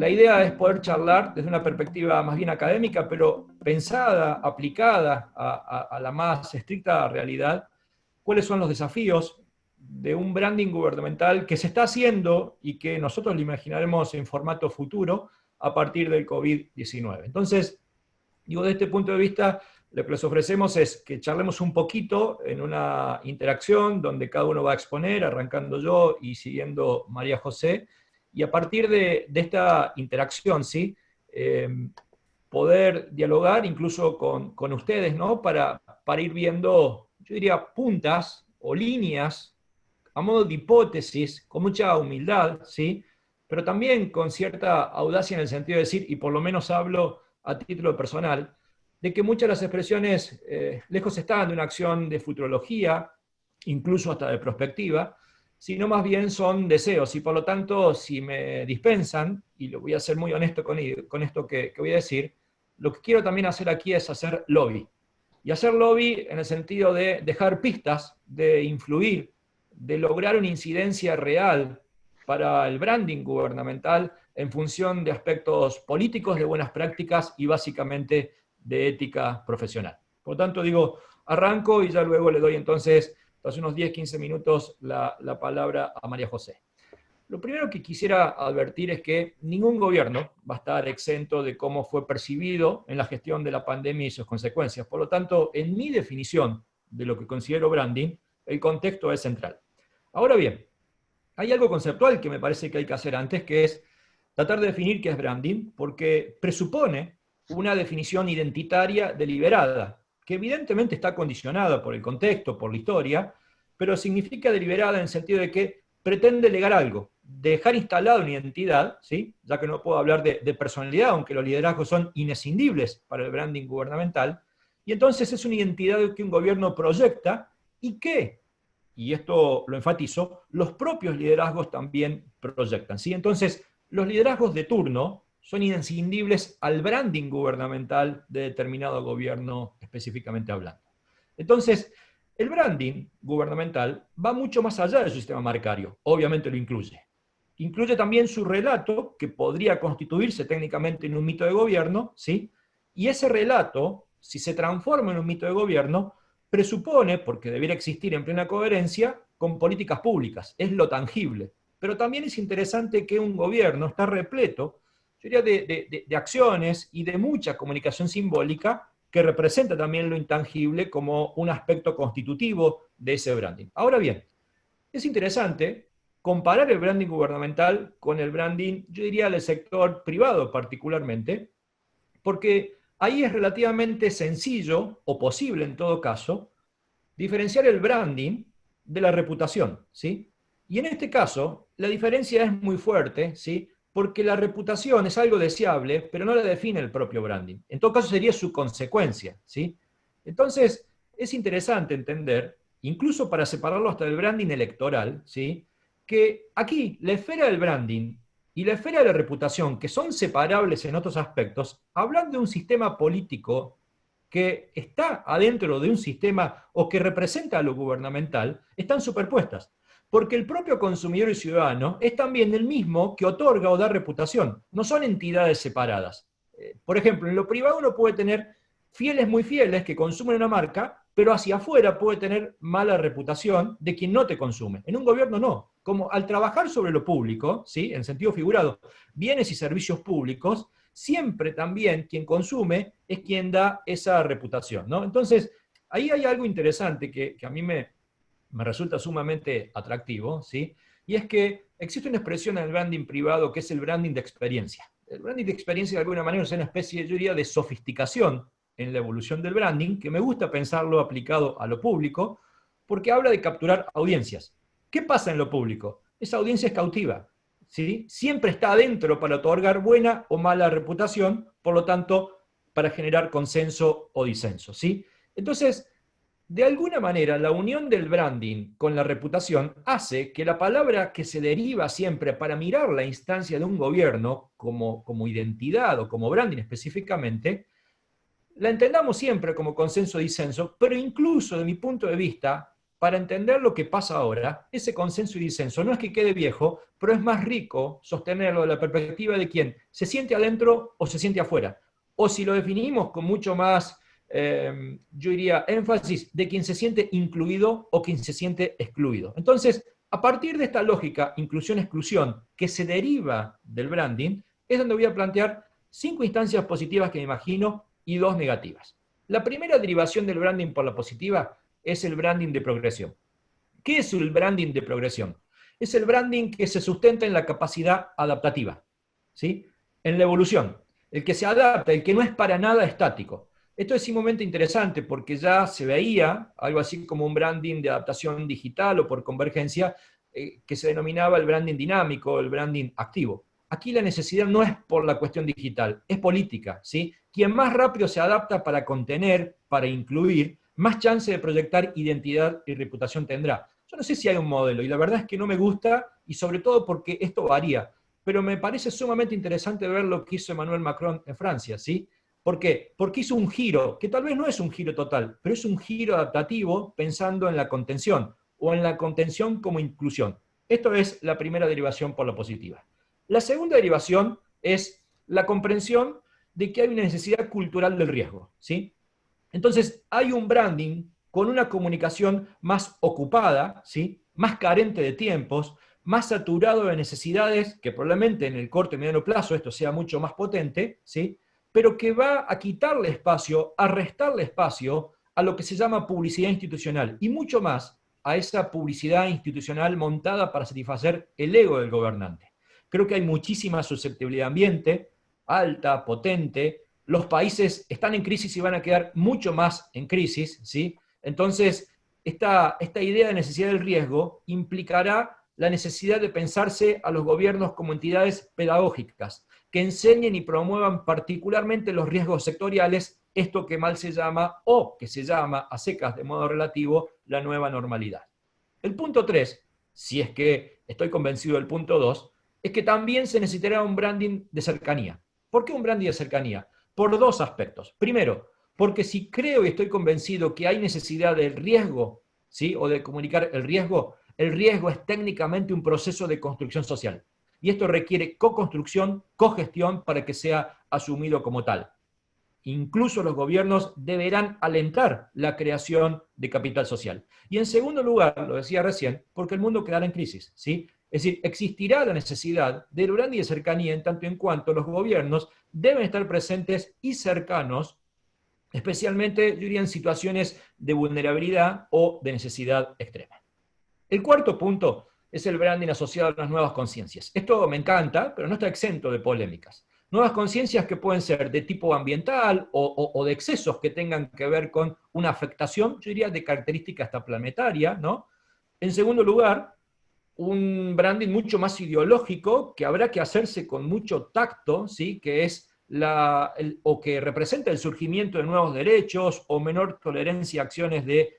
la idea es poder charlar desde una perspectiva más bien académica, pero pensada, aplicada a la más estricta realidad, cuáles son los desafíos de un branding gubernamental que se está haciendo y que nosotros lo imaginaremos en formato futuro a partir del COVID-19. Entonces, digo, desde este punto de vista, lo que les ofrecemos es que charlemos un poquito en una interacción donde cada uno va a exponer, arrancando yo y siguiendo María José, y a partir de esta interacción, ¿sí? Poder dialogar incluso con ustedes, ¿no? Para ir viendo, yo diría, puntas o líneas a modo de hipótesis, con mucha humildad, ¿sí? Pero también con cierta audacia en el sentido de decir, y por lo menos hablo a título personal, de que muchas de las expresiones lejos están de una acción de futurología, incluso hasta de prospectiva, sino más bien son deseos, y por lo tanto, si me dispensan, y lo voy a ser muy honesto con esto que voy a decir, lo que quiero también hacer aquí es hacer lobby. Y hacer lobby en el sentido de dejar pistas, de influir, de lograr una incidencia real para el branding gubernamental en función de aspectos políticos, de buenas prácticas y básicamente de ética profesional. Por lo tanto, digo, arranco y ya luego le doy entonces, tras unos 10-15 minutos, la palabra a María José. Lo primero que quisiera advertir es que ningún gobierno va a estar exento de cómo fue percibido en la gestión de la pandemia y sus consecuencias. Por lo tanto, en mi definición de lo que considero branding, el contexto es central. Ahora bien, hay algo conceptual que me parece que hay que hacer antes, que es tratar de definir qué es branding, porque presupone una definición identitaria deliberada, que evidentemente está condicionada por el contexto, por la historia, pero significa deliberada en el sentido de que pretende legar algo, dejar instalada una identidad, ¿sí? Ya que no puedo hablar de personalidad, aunque los liderazgos son inescindibles para el branding gubernamental, y entonces es una identidad que un gobierno proyecta y que, y esto lo enfatizo, los propios liderazgos también proyectan, ¿sí? Entonces, los liderazgos de turno son inescindibles al branding gubernamental de determinado gobierno específicamente hablando. Entonces, el branding gubernamental va mucho más allá del sistema marcario, obviamente lo incluye. Incluye también su relato, que podría constituirse técnicamente en un mito de gobierno, ¿sí? Y ese relato, si se transforma en un mito de gobierno, presupone, porque debiera existir en plena coherencia, con políticas públicas, es lo tangible. Pero también es interesante que un gobierno está repleto, yo diría, de acciones y de mucha comunicación simbólica que representa también lo intangible como un aspecto constitutivo de ese branding. Ahora bien, es interesante comparar el branding gubernamental con el branding, yo diría, del sector privado particularmente, porque ahí es relativamente sencillo, o posible en todo caso, diferenciar el branding de la reputación, ¿sí? Y en este caso, la diferencia es muy fuerte, ¿sí? Porque la reputación es algo deseable, pero no la define el propio branding. En todo caso sería su consecuencia, ¿sí? Entonces, es interesante entender, incluso para separarlo hasta del branding electoral, ¿sí? Que aquí la esfera del branding y la esfera de la reputación, que son separables en otros aspectos, hablan de un sistema político que está adentro de un sistema o que representa a lo gubernamental, están superpuestas. Porque el propio consumidor y ciudadano es también el mismo que otorga o da reputación. No son entidades separadas. Por ejemplo, en lo privado uno puede tener fieles muy fieles que consumen una marca, pero hacia afuera puede tener mala reputación de quien no te consume. En un gobierno no. Como al trabajar sobre lo público, ¿sí? En sentido figurado, bienes y servicios públicos, siempre también quien consume es quien da esa reputación, ¿no? Entonces, ahí hay algo interesante que a mí me resulta sumamente atractivo, ¿sí? Y es que existe una expresión en el branding privado que es el branding de experiencia. El branding de experiencia de alguna manera es una especie, yo diría, de sofisticación en la evolución del branding, que me gusta pensarlo aplicado a lo público, porque habla de capturar audiencias. ¿Qué pasa en lo público? Esa audiencia es cautiva, ¿sí? Siempre está adentro para otorgar buena o mala reputación, por lo tanto, para generar consenso o disenso, ¿sí? Entonces, de alguna manera, la unión del branding con la reputación hace que la palabra que se deriva siempre para mirar la instancia de un gobierno como identidad o como branding específicamente, la entendamos siempre como consenso-disenso, pero incluso de mi punto de vista, para entender lo que pasa ahora, ese consenso y disenso no es que quede viejo, pero es más rico sostenerlo de la perspectiva de quien se siente adentro o se siente afuera. O si lo definimos con mucho más, yo diría, énfasis de quien se siente incluido o quien se siente excluido. Entonces, a partir de esta lógica, inclusión-exclusión, que se deriva del branding, es donde voy a plantear 5 instancias positivas que me imagino y 2 negativas. La primera derivación del branding por la positiva es el branding de progresión. ¿Qué es el branding de progresión? Es el branding que se sustenta en la capacidad adaptativa, ¿sí? En la evolución, el que se adapta, el que no es para nada estático. Esto es sumamente interesante porque ya se veía algo así como un branding de adaptación digital o por convergencia que se denominaba el branding dinámico, el branding activo. Aquí la necesidad no es por la cuestión digital, es política, ¿sí? Quien más rápido se adapta para contener, para incluir, más chance de proyectar identidad y reputación tendrá. Yo no sé si hay un modelo, y la verdad es que no me gusta, y sobre todo porque esto varía, pero me parece sumamente interesante ver lo que hizo Emmanuel Macron en Francia, ¿sí? ¿Por qué? Porque hizo un giro, que tal vez no es un giro total, pero es un giro adaptativo pensando en la contención, o en la contención como inclusión. Esto es la primera derivación por la positiva. La segunda derivación es la comprensión de que hay una necesidad cultural del riesgo, ¿sí? Entonces, hay un branding con una comunicación más ocupada, ¿sí? Más carente de tiempos, más saturado de necesidades, que probablemente en el corto y mediano plazo esto sea mucho más potente, ¿sí? Pero que va a quitarle espacio, a restarle espacio a lo que se llama publicidad institucional y mucho más a esa publicidad institucional montada para satisfacer el ego del gobernante. Creo que hay muchísima susceptibilidad ambiente, alta, potente. Los países están en crisis y van a quedar mucho más en crisis, ¿sí? Entonces, esta idea de necesidad del riesgo implicará la necesidad de pensarse a los gobiernos como entidades pedagógicas, que enseñen y promuevan particularmente los riesgos sectoriales, esto que mal se llama, o que se llama a secas de modo relativo, la nueva normalidad. El punto 3, si es que estoy convencido del punto 2, es que también se necesitará un branding de cercanía. ¿Por qué un branding de cercanía? Por 2 aspectos. Primero, porque si creo y estoy convencido que hay necesidad del riesgo, ¿sí? O de comunicar el riesgo es técnicamente un proceso de construcción social. Y esto requiere co-construcción, co-gestión para que sea asumido como tal. Incluso los gobiernos deberán alentar la creación de capital social. Y en segundo lugar, lo decía recién, porque el mundo quedará en crisis, ¿sí? Es decir, existirá la necesidad de branding y de cercanía en tanto en cuanto los gobiernos deben estar presentes y cercanos, especialmente, yo diría, en situaciones de vulnerabilidad o de necesidad extrema. El cuarto punto es el branding asociado a las nuevas conciencias. Esto me encanta, pero no está exento de polémicas. Nuevas conciencias que pueden ser de tipo ambiental o de excesos que tengan que ver con una afectación, yo diría, de característica hasta planetaria, ¿no? En segundo lugar, un branding mucho más ideológico que habrá que hacerse con mucho tacto, ¿sí? Que es o que representa el surgimiento de nuevos derechos o menor tolerancia a acciones de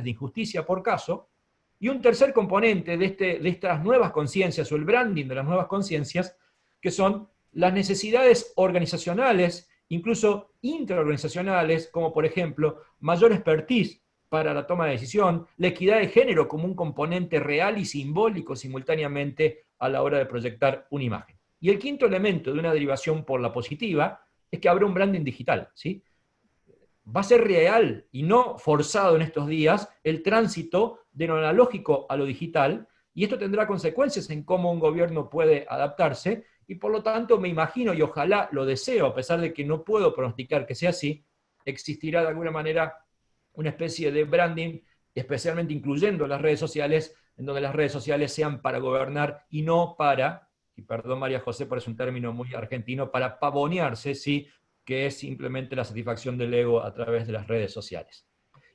injusticia por caso. Y un tercer componente de estas nuevas conciencias o el branding de las nuevas conciencias, que son las necesidades organizacionales, incluso intraorganizacionales, como por ejemplo mayor expertise para la toma de decisión, la equidad de género como un componente real y simbólico simultáneamente a la hora de proyectar una imagen. Y el quinto elemento de una derivación por la positiva es que habrá un branding digital, ¿sí? Va a ser real y no forzado en estos días el tránsito de lo analógico a lo digital, y esto tendrá consecuencias en cómo un gobierno puede adaptarse, y por lo tanto me imagino y ojalá lo deseo, a pesar de que no puedo pronosticar que sea así, existirá de alguna manera una especie de branding, especialmente incluyendo las redes sociales, en donde las redes sociales sean para gobernar y no para, y perdón María José, pero es un término muy argentino, para pavonearse, ¿sí? Que es simplemente la satisfacción del ego a través de las redes sociales.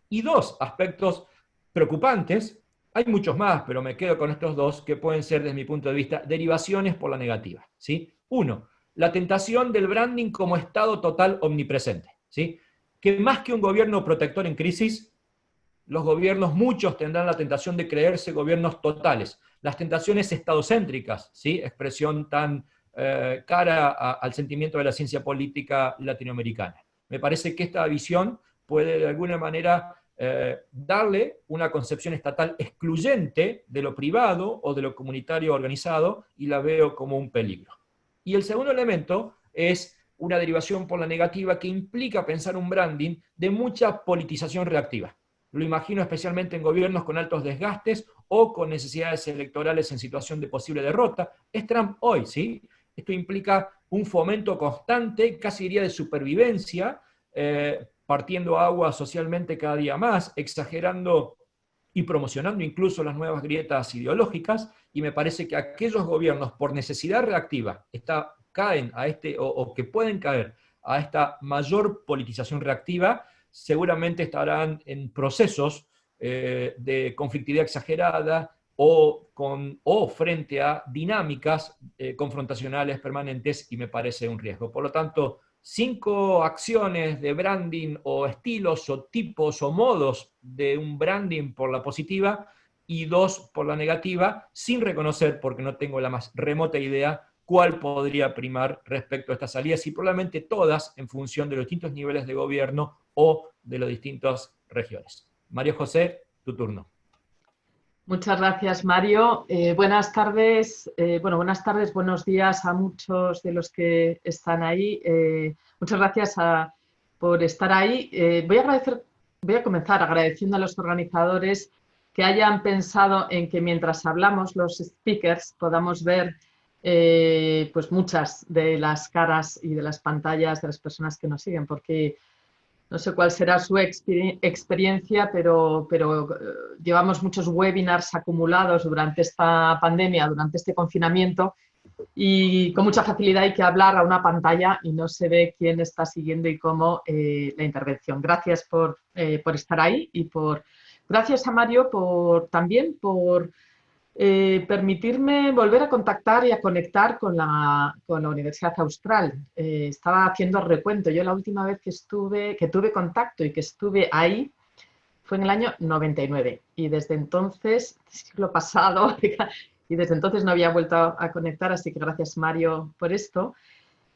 Y 2 aspectos preocupantes, hay muchos más, pero me quedo con estos 2 que pueden ser, desde mi punto de vista, derivaciones por la negativa, ¿sí? 1, la tentación del branding como estado total omnipresente, ¿sí? Que más que un gobierno protector en crisis, los gobiernos, muchos tendrán la tentación de creerse gobiernos totales. Las tentaciones estadocéntricas, ¿sí? Expresión tan cara al sentimiento de la ciencia política latinoamericana. Me parece que esta visión puede de alguna manera darle una concepción estatal excluyente de lo privado o de lo comunitario organizado, y la veo como un peligro. Y el segundo elemento es una derivación por la negativa que implica pensar un branding de mucha politización reactiva. Lo imagino especialmente en gobiernos con altos desgastes o con necesidades electorales en situación de posible derrota. Es Trump hoy, ¿sí? Esto implica un fomento constante, casi diría de supervivencia, partiendo agua socialmente cada día más, exagerando y promocionando incluso las nuevas grietas ideológicas, y me parece que aquellos gobiernos por necesidad reactiva caen a o que pueden caer a esta mayor politización reactiva, seguramente estarán en procesos de conflictividad exagerada o frente a dinámicas confrontacionales permanentes, y me parece un riesgo. Por lo tanto, 5 acciones de branding o estilos o tipos o modos de un branding por la positiva y 2 por la negativa, sin reconocer, porque no tengo la más remota idea, cuál podría primar respecto a estas salidas, y probablemente todas en función de los distintos niveles de gobierno o de las distintas regiones. María José, tu turno. Muchas gracias, Mario. Buenas tardes, buenas tardes, buenos días a muchos de los que están ahí. Muchas gracias por estar ahí. Voy a comenzar agradeciendo a los organizadores que hayan pensado en que mientras hablamos los speakers podamos ver pues muchas de las caras y de las pantallas de las personas que nos siguen, porque no sé cuál será su experiencia, pero llevamos muchos webinars acumulados durante esta pandemia, durante este confinamiento, y con mucha facilidad hay que hablar a una pantalla y no se ve quién está siguiendo y cómo la intervención. Gracias por estar ahí, y gracias a Mario también por permitirme volver a contactar y a conectar con la Universidad Austral. Estaba haciendo el recuento. Yo la última vez que tuve contacto y que estuve ahí fue en el año 99, y desde entonces, siglo pasado, y desde entonces no había vuelto a conectar, así que gracias, Mario, por esto.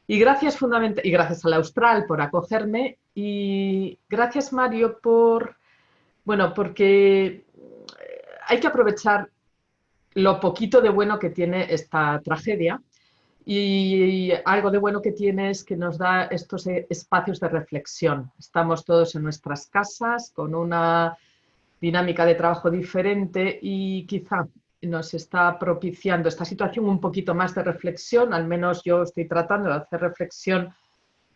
Y gracias a la Austral por acogerme, y gracias, Mario, porque hay que aprovechar lo poquito de bueno que tiene esta tragedia, y algo de bueno que tiene es que nos da estos espacios de reflexión. Estamos todos en nuestras casas con una dinámica de trabajo diferente, y quizá nos está propiciando esta situación un poquito más de reflexión. Al menos yo estoy tratando de hacer reflexión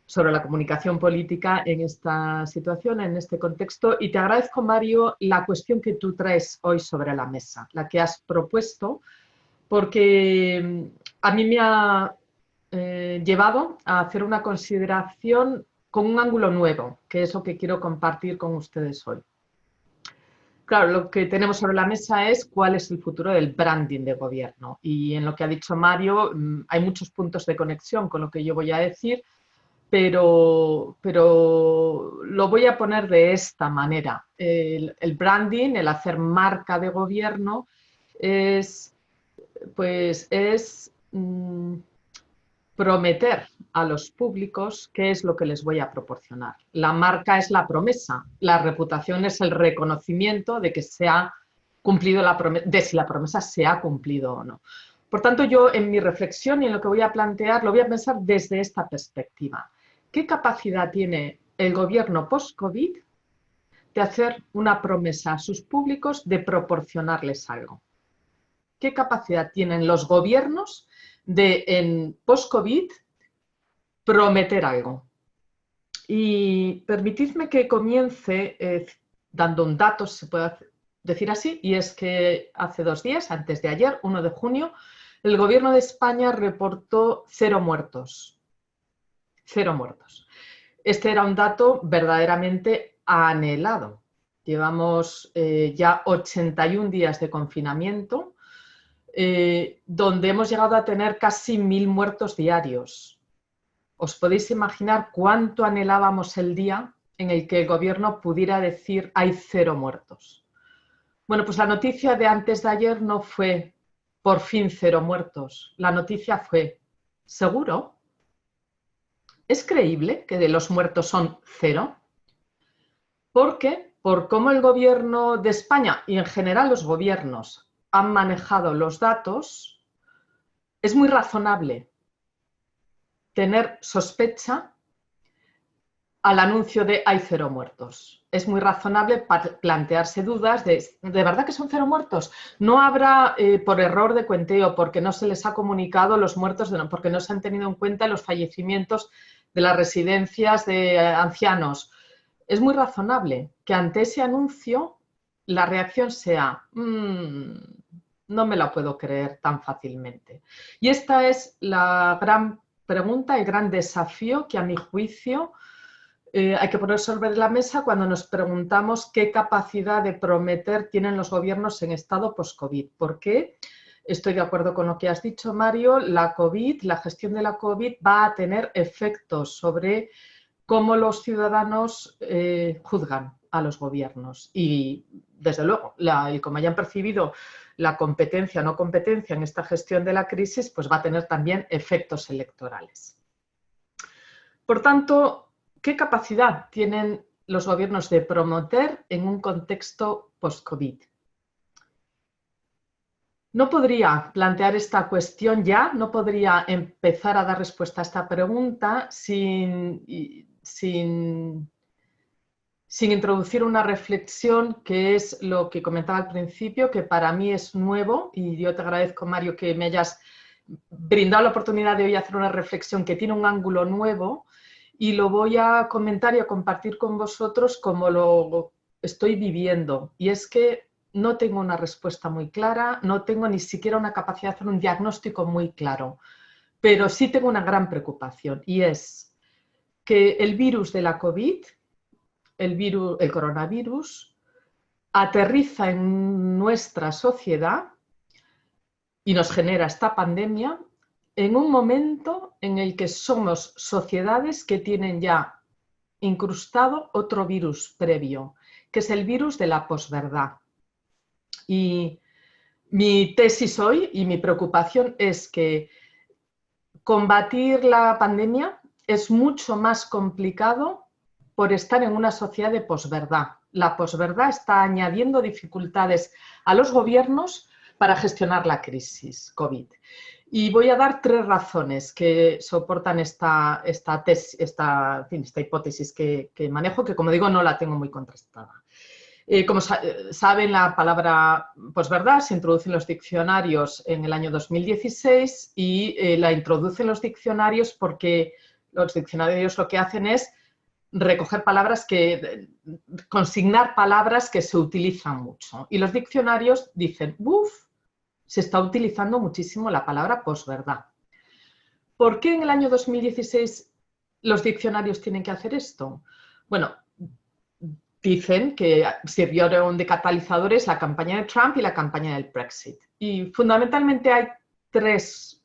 sobre la comunicación política en esta situación, en este contexto, y te agradezco, Mario, la cuestión que tú traes hoy sobre la mesa, la que has propuesto, porque a mí me ha llevado a hacer una consideración con un ángulo nuevo, que es lo que quiero compartir con ustedes hoy. Claro, lo que tenemos sobre la mesa es cuál es el futuro del branding de gobierno, y en lo que ha dicho Mario hay muchos puntos de conexión con lo que yo voy a decir, pero lo voy a poner de esta manera. El branding, el hacer marca de gobierno, es prometer a los públicos qué es lo que les voy a proporcionar. La marca es la promesa, la reputación es el reconocimiento de que se ha cumplido de si la promesa se ha cumplido o no. Por tanto, yo en mi reflexión y en lo que voy a plantear, lo voy a pensar desde esta perspectiva. ¿Qué capacidad tiene el gobierno post-COVID de hacer una promesa a sus públicos de proporcionarles algo? ¿Qué capacidad tienen los gobiernos de, en post-COVID, prometer algo? Y permitidme que comience dando un dato, se puede decir así, y es que hace 2 días, antes de ayer, 1 de junio, el Gobierno de España reportó 0 muertos. 0 muertos. Este era un dato verdaderamente anhelado. Llevamos ya 81 días de confinamiento, donde hemos llegado a tener casi 1000 muertos diarios. ¿Os podéis imaginar cuánto anhelábamos el día en el que el gobierno pudiera decir hay 0 muertos? Bueno, pues la noticia de antes de ayer no fue por fin 0 muertos. La noticia fue, ¿seguro? ¿Es creíble que de los muertos son 0? Porque por cómo el gobierno de España y en general los gobiernos han manejado los datos, es muy razonable tener sospecha al anuncio de hay 0 muertos. Es muy razonable plantearse dudas de verdad que son 0 muertos? No habrá por error de cuenteo, porque no se les ha comunicado los muertos, porque no se han tenido en cuenta los fallecimientos de las residencias de ancianos. Es muy razonable que ante ese anuncio la reacción sea no me la puedo creer tan fácilmente. Y esta es la gran pregunta, el gran desafío que a mi juicio hay que poner sobre la mesa cuando nos preguntamos qué capacidad de prometer tienen los gobiernos en estado post-COVID. ¿Por qué? Estoy de acuerdo con lo que has dicho, Mario. La gestión de la COVID va a tener efectos sobre cómo los ciudadanos juzgan a los gobiernos. Y, desde luego, como hayan percibido la competencia o no competencia en esta gestión de la crisis, pues va a tener también efectos electorales. Por tanto, ¿qué capacidad tienen los gobiernos de prometer en un contexto post-COVID? No podría plantear esta cuestión ya, no podría empezar a dar respuesta a esta pregunta sin introducir una reflexión que es lo que comentaba al principio, que para mí es nuevo, y yo te agradezco, Mario, que me hayas brindado la oportunidad de hoy hacer una reflexión que tiene un ángulo nuevo, y lo voy a comentar y a compartir con vosotros como lo estoy viviendo. Y es que no tengo una respuesta muy clara, no tengo ni siquiera una capacidad de hacer un diagnóstico muy claro, pero sí tengo una gran preocupación, y es que el virus de la COVID, el coronavirus, aterriza en nuestra sociedad y nos genera esta pandemia en un momento en el que somos sociedades que tienen ya incrustado otro virus previo, que es el virus de la posverdad. Y mi tesis hoy y mi preocupación es que combatir la pandemia es mucho más complicado por estar en una sociedad de posverdad. La posverdad está añadiendo dificultades a los gobiernos para gestionar la crisis COVID. Y voy a dar 3 razones que soportan esta hipótesis que manejo, que como digo no la tengo muy contrastada. Como saben, la palabra posverdad se introduce en los diccionarios en el año 2016 y la introducen los diccionarios porque los diccionarios lo que hacen es recoger palabras consignar palabras que se utilizan mucho. Y los diccionarios dicen, se está utilizando muchísimo la palabra posverdad. ¿Por qué en el año 2016 los diccionarios tienen que hacer esto? Bueno, dicen que sirvieron de catalizadores la campaña de Trump y la campaña del Brexit. Y fundamentalmente hay 3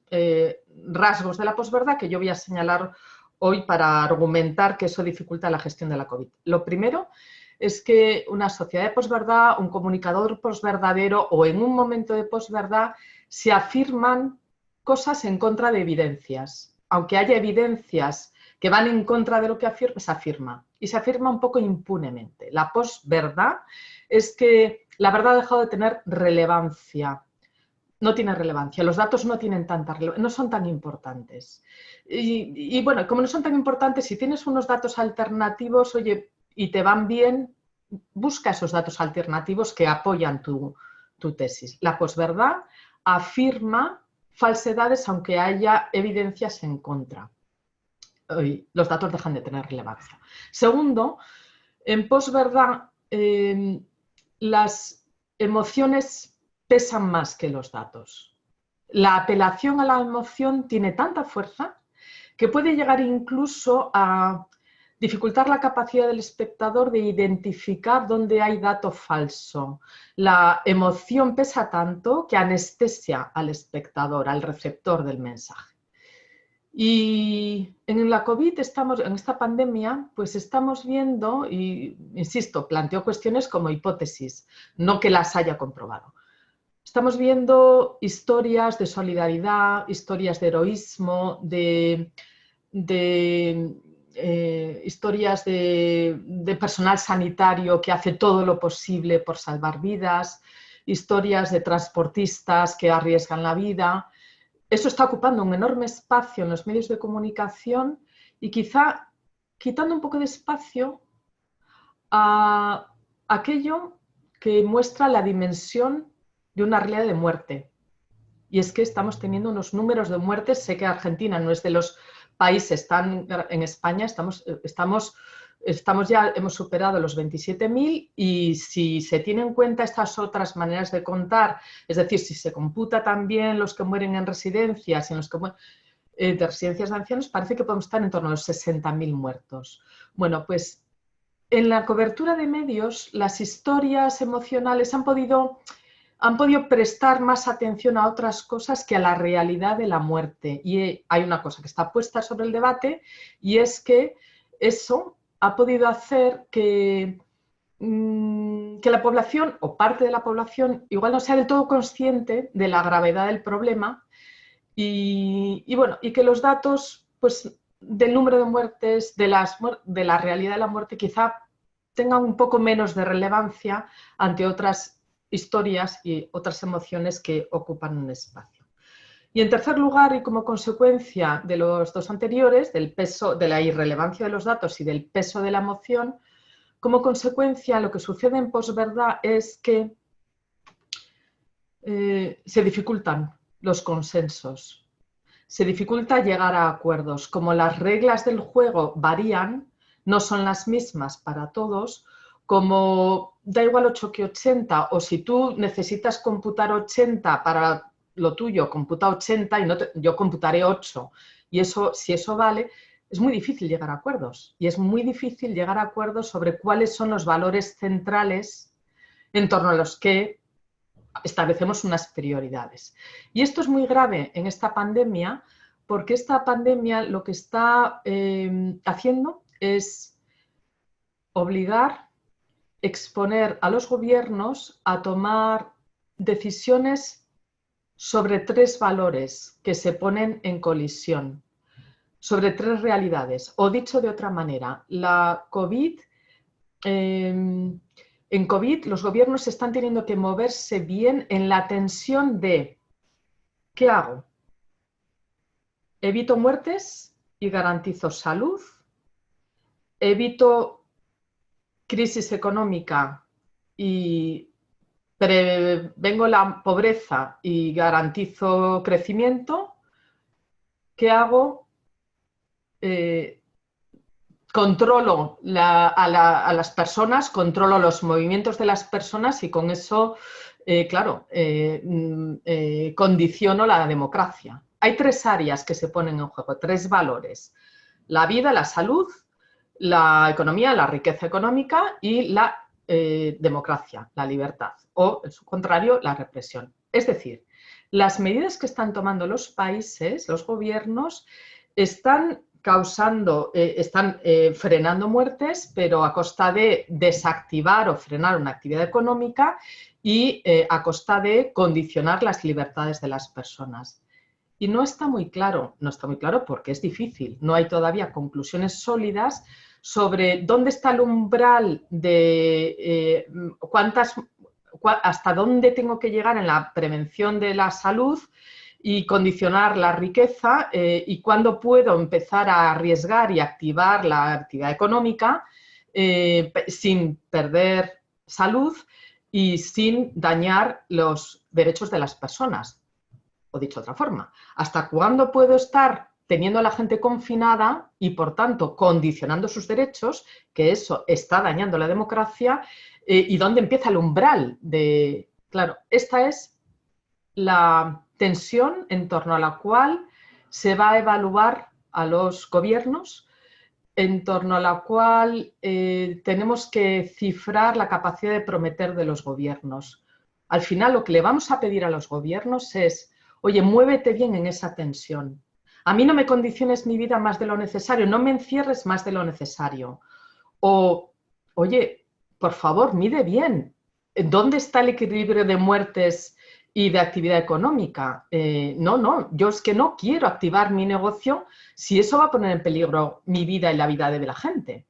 rasgos de la posverdad que yo voy a señalar hoy para argumentar que eso dificulta la gestión de la COVID. Lo primero es que una sociedad de posverdad, un comunicador posverdadero o en un momento de posverdad se afirman cosas en contra de evidencias. Aunque haya evidencias que van en contra de lo que se afirma. Y se afirma un poco impunemente. La posverdad es que la verdad ha dejado de tener relevancia. No tiene relevancia, los datos no tienen tanta relevancia, no son tan importantes. Y bueno, como no son tan importantes, si tienes unos datos alternativos, oye, y te van bien, busca esos datos alternativos que apoyan tu tesis. La posverdad afirma falsedades aunque haya evidencias en contra. Los datos dejan de tener relevancia. Segundo, en posverdad las emociones pesan más que los datos. La apelación a la emoción tiene tanta fuerza que puede llegar incluso a dificultar la capacidad del espectador de identificar dónde hay dato falso. La emoción pesa tanto que anestesia al espectador, al receptor del mensaje. Y en la COVID, en esta pandemia, pues estamos viendo, y insisto, planteo cuestiones como hipótesis, no que las haya comprobado. Estamos viendo historias de solidaridad, historias de heroísmo, de historias de personal sanitario que hace todo lo posible por salvar vidas, historias de transportistas que arriesgan la vida. Eso está ocupando un enorme espacio en los medios de comunicación y quizá quitando un poco de espacio a aquello que muestra la dimensión de una realidad de muerte. Y es que estamos teniendo unos números de muertes. Sé que Argentina no es de los países, están en España, hemos superado los 27.000 y si se tienen en cuenta estas otras maneras de contar, es decir, si se computa también los que mueren en residencias, en los que de residencias de ancianos, parece que podemos estar en torno a los 60.000 muertos. Bueno, pues en la cobertura de medios, las historias emocionales han podido prestar más atención a otras cosas que a la realidad de la muerte. Y hay una cosa que está puesta sobre el debate y es que eso ha podido hacer que la población o parte de la población igual no sea del todo consciente de la gravedad del problema y que los datos pues, del número de muertes, de la realidad de la muerte quizá tengan un poco menos de relevancia ante otras historias y otras emociones que ocupan un espacio. Y en tercer lugar, y como consecuencia de los dos anteriores, del peso, de la irrelevancia de los datos y del peso de la emoción, como consecuencia lo que sucede en posverdad es que se dificultan los consensos, se dificulta llegar a acuerdos. Como las reglas del juego varían, no son las mismas para todos, como da igual 8 que 80, o si tú necesitas computar 80 para lo tuyo, computa 80 y yo computaré 8. Y eso, si eso vale, es muy difícil llegar a acuerdos. Y es muy difícil llegar a acuerdos sobre cuáles son los valores centrales en torno a los que establecemos unas prioridades. Y esto es muy grave en esta pandemia, porque esta pandemia lo que está haciendo es obligar, exponer a los gobiernos a tomar decisiones sobre 3 valores que se ponen en colisión, sobre 3 realidades. O dicho de otra manera, la COVID, en COVID los gobiernos están teniendo que moverse bien en la tensión de ¿qué hago? ¿Evito muertes y garantizo salud? ¿Evito crisis económica y prevengo la pobreza y garantizo crecimiento? ¿Qué hago? Controlo a las personas, controlo los movimientos de las personas y con eso, condiciono la democracia. Hay 3 áreas que se ponen en juego, 3 valores: la vida, la salud, la economía, la riqueza económica y la democracia, la libertad, o en su contrario, la represión. Es decir, las medidas que están tomando los países, los gobiernos, están frenando muertes, pero a costa de desactivar o frenar una actividad económica y a costa de condicionar las libertades de las personas. Y no está muy claro porque es difícil, no hay todavía conclusiones sólidas sobre dónde está el umbral de hasta dónde tengo que llegar en la prevención de la salud y condicionar la riqueza y cuándo puedo empezar a arriesgar y activar la actividad económica sin perder salud y sin dañar los derechos de las personas. O dicho de otra forma, ¿hasta cuándo puedo estar teniendo a la gente confinada y, por tanto, condicionando sus derechos, que eso está dañando la democracia? ¿Y dónde empieza el umbral de...? Claro, esta es la tensión en torno a la cual se va a evaluar a los gobiernos, en torno a la cual tenemos que cifrar la capacidad de prometer de los gobiernos. Al final, lo que le vamos a pedir a los gobiernos es: oye, muévete bien en esa tensión. A mí no me condiciones mi vida más de lo necesario, no me encierres más de lo necesario. O, oye, por favor, mide bien. ¿Dónde está el equilibrio de muertes y de actividad económica. No, yo es que no quiero activar mi negocio si eso va a poner en peligro mi vida y la vida de la gente.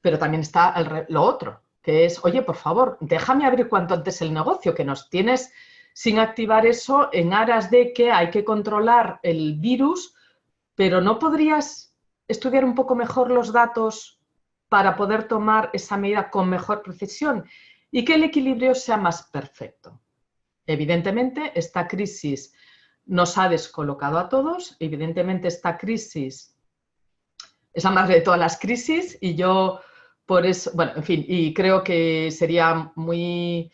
Pero también está lo otro, que es, oye, por favor, déjame abrir cuanto antes el negocio, que nos tienes sin activar eso en aras de que hay que controlar el virus, pero ¿no podrías estudiar un poco mejor los datos para poder tomar esa medida con mejor precisión y que el equilibrio sea más perfecto? Evidentemente, esta crisis nos ha descolocado a todos, evidentemente esta crisis es la madre de todas las crisis y yo por eso, bueno, en fin, y creo que sería muy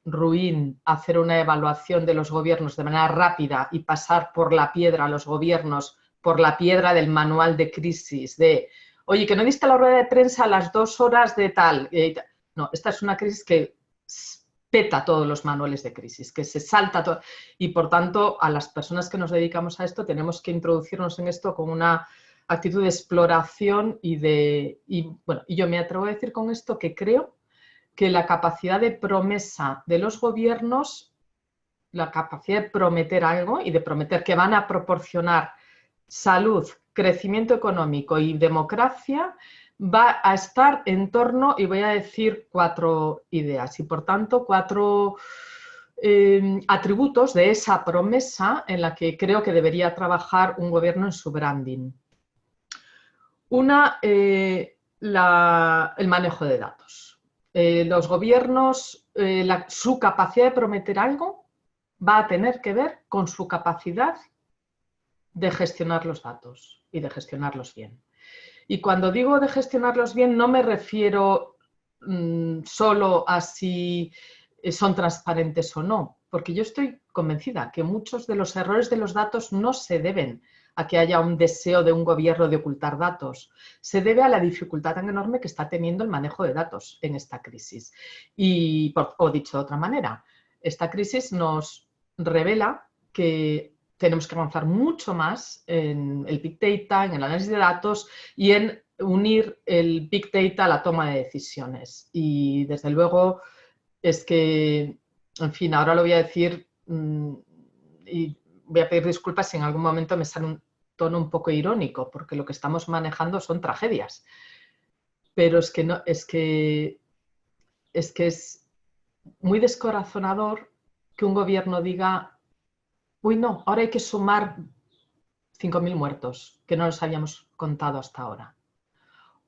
ruin hacer una evaluación de los gobiernos de manera rápida y pasar por la piedra a los gobiernos, por la piedra del manual de crisis, de, oye, que no diste la rueda de prensa a las 2 horas de tal. No, esta es una crisis que peta todos los manuales de crisis, que se salta todo. Y por tanto, a las personas que nos dedicamos a esto tenemos que introducirnos en esto con una actitud de exploración y yo me atrevo a decir con esto que creo que la capacidad de promesa de los gobiernos, la capacidad de prometer algo y de prometer que van a proporcionar salud, crecimiento económico y democracia, va a estar en torno, y voy a decir 4 ideas, y por tanto 4 atributos de esa promesa en la que creo que debería trabajar un gobierno en su branding. Una, el manejo de datos. Los gobiernos, su capacidad de prometer algo va a tener que ver con su capacidad de gestionar los datos y de gestionarlos bien. Y cuando digo de gestionarlos bien, no me refiero solo a si son transparentes o no, porque yo estoy convencida que muchos de los errores de los datos no se deben a que haya un deseo de un gobierno de ocultar datos, se debe a la dificultad tan enorme que está teniendo el manejo de datos en esta crisis. O dicho de otra manera, esta crisis nos revela que tenemos que avanzar mucho más en el Big Data, en el análisis de datos y en unir el Big Data a la toma de decisiones. Y desde luego es que, en fin, ahora lo voy a decir y voy a pedir disculpas si en algún momento me sale un tono un poco irónico, porque lo que estamos manejando son tragedias. Pero es que, no, es muy descorazonador que un gobierno diga: uy, no, ahora hay que sumar 5.000 muertos, que no los habíamos contado hasta ahora.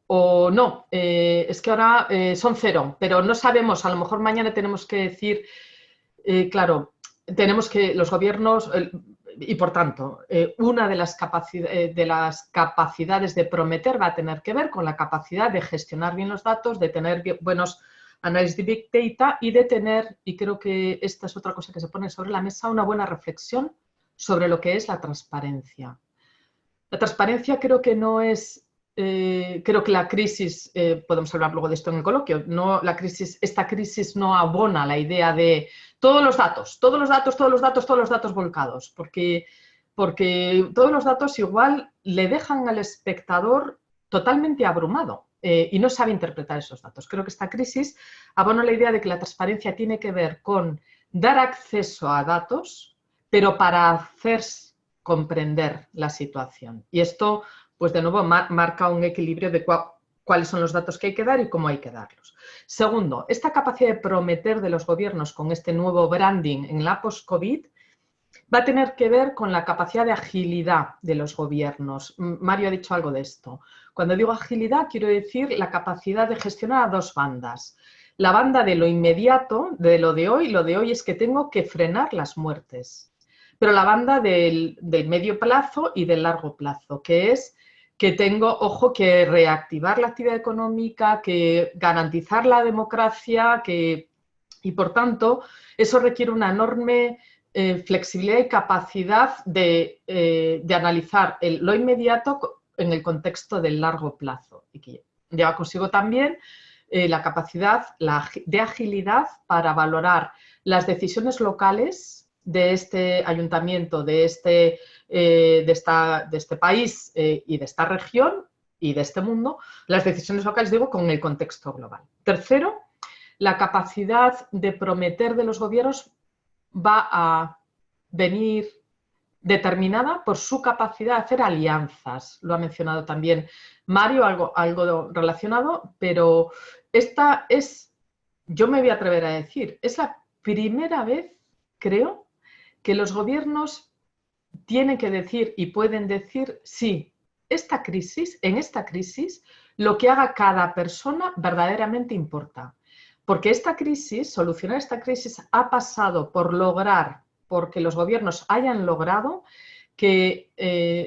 O no, es que ahora son 0, pero no sabemos, a lo mejor mañana tenemos que decir, claro, tenemos que los gobiernos, y por tanto, una de las capacidades de prometer va a tener que ver con la capacidad de gestionar bien los datos, de tener buenos análisis de Big Data y de tener, y creo que esta es otra cosa que se pone sobre la mesa, una buena reflexión sobre lo que es la transparencia. La transparencia creo que no es, creo que la crisis, podemos hablar luego de esto en el coloquio, no, esta crisis no abona la idea de todos los datos volcados, porque todos los datos igual le dejan al espectador totalmente abrumado. Y no sabe interpretar esos datos. Creo que esta crisis abona la idea de que la transparencia tiene que ver con dar acceso a datos, pero para hacer comprender la situación. Y esto, pues de nuevo, marca un equilibrio de cuáles son los datos que hay que dar y cómo hay que darlos. Segundo, esta capacidad de prometer de los gobiernos con este nuevo branding en la post-COVID va a tener que ver con la capacidad de agilidad de los gobiernos. Mario ha dicho algo de esto. Cuando digo agilidad, quiero decir la capacidad de gestionar a 2 bandas. La banda de lo inmediato, de lo de hoy es que tengo que frenar las muertes. Pero la banda del medio plazo y del largo plazo, que es que tengo, ojo, que reactivar la actividad económica, que garantizar la democracia, y por tanto, eso requiere una enorme flexibilidad y capacidad de analizar lo inmediato en el contexto del largo plazo, y que lleva consigo también la capacidad de agilidad para valorar las decisiones locales de este ayuntamiento, de este país y de esta región y de este mundo, las decisiones locales, digo, con el contexto global. Tercero, la capacidad de prometer de los gobiernos va a venir determinada por su capacidad de hacer alianzas. Lo ha mencionado también Mario, algo relacionado, pero esta es, yo me voy a atrever a decir, es la primera vez, creo, que los gobiernos tienen que decir y pueden decir, sí, en esta crisis, lo que haga cada persona verdaderamente importa. Porque esta crisis, solucionar esta crisis, ha pasado por lograr, porque los gobiernos hayan logrado que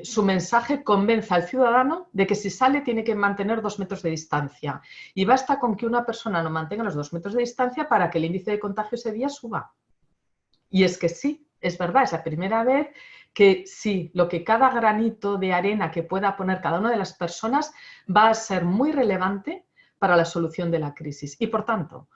su mensaje convenza al ciudadano de que si sale tiene que mantener 2 metros de distancia. Y basta con que una persona no mantenga los 2 metros de distancia para que el índice de contagio ese día suba. Y es que sí, es verdad, es la primera vez que sí, lo que cada granito de arena que pueda poner cada una de las personas va a ser muy relevante para la solución de la crisis. Y por tanto,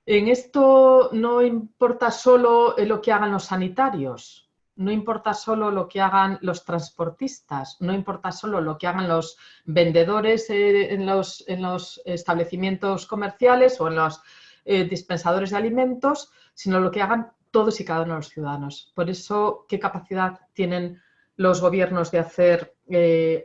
en esto no importa solo lo que hagan los sanitarios, no importa solo lo que hagan los transportistas, no importa solo lo que hagan los vendedores en los establecimientos comerciales o en los dispensadores de alimentos, sino lo que hagan todos y cada uno de los ciudadanos. Por eso, ¿qué capacidad tienen los gobiernos de hacer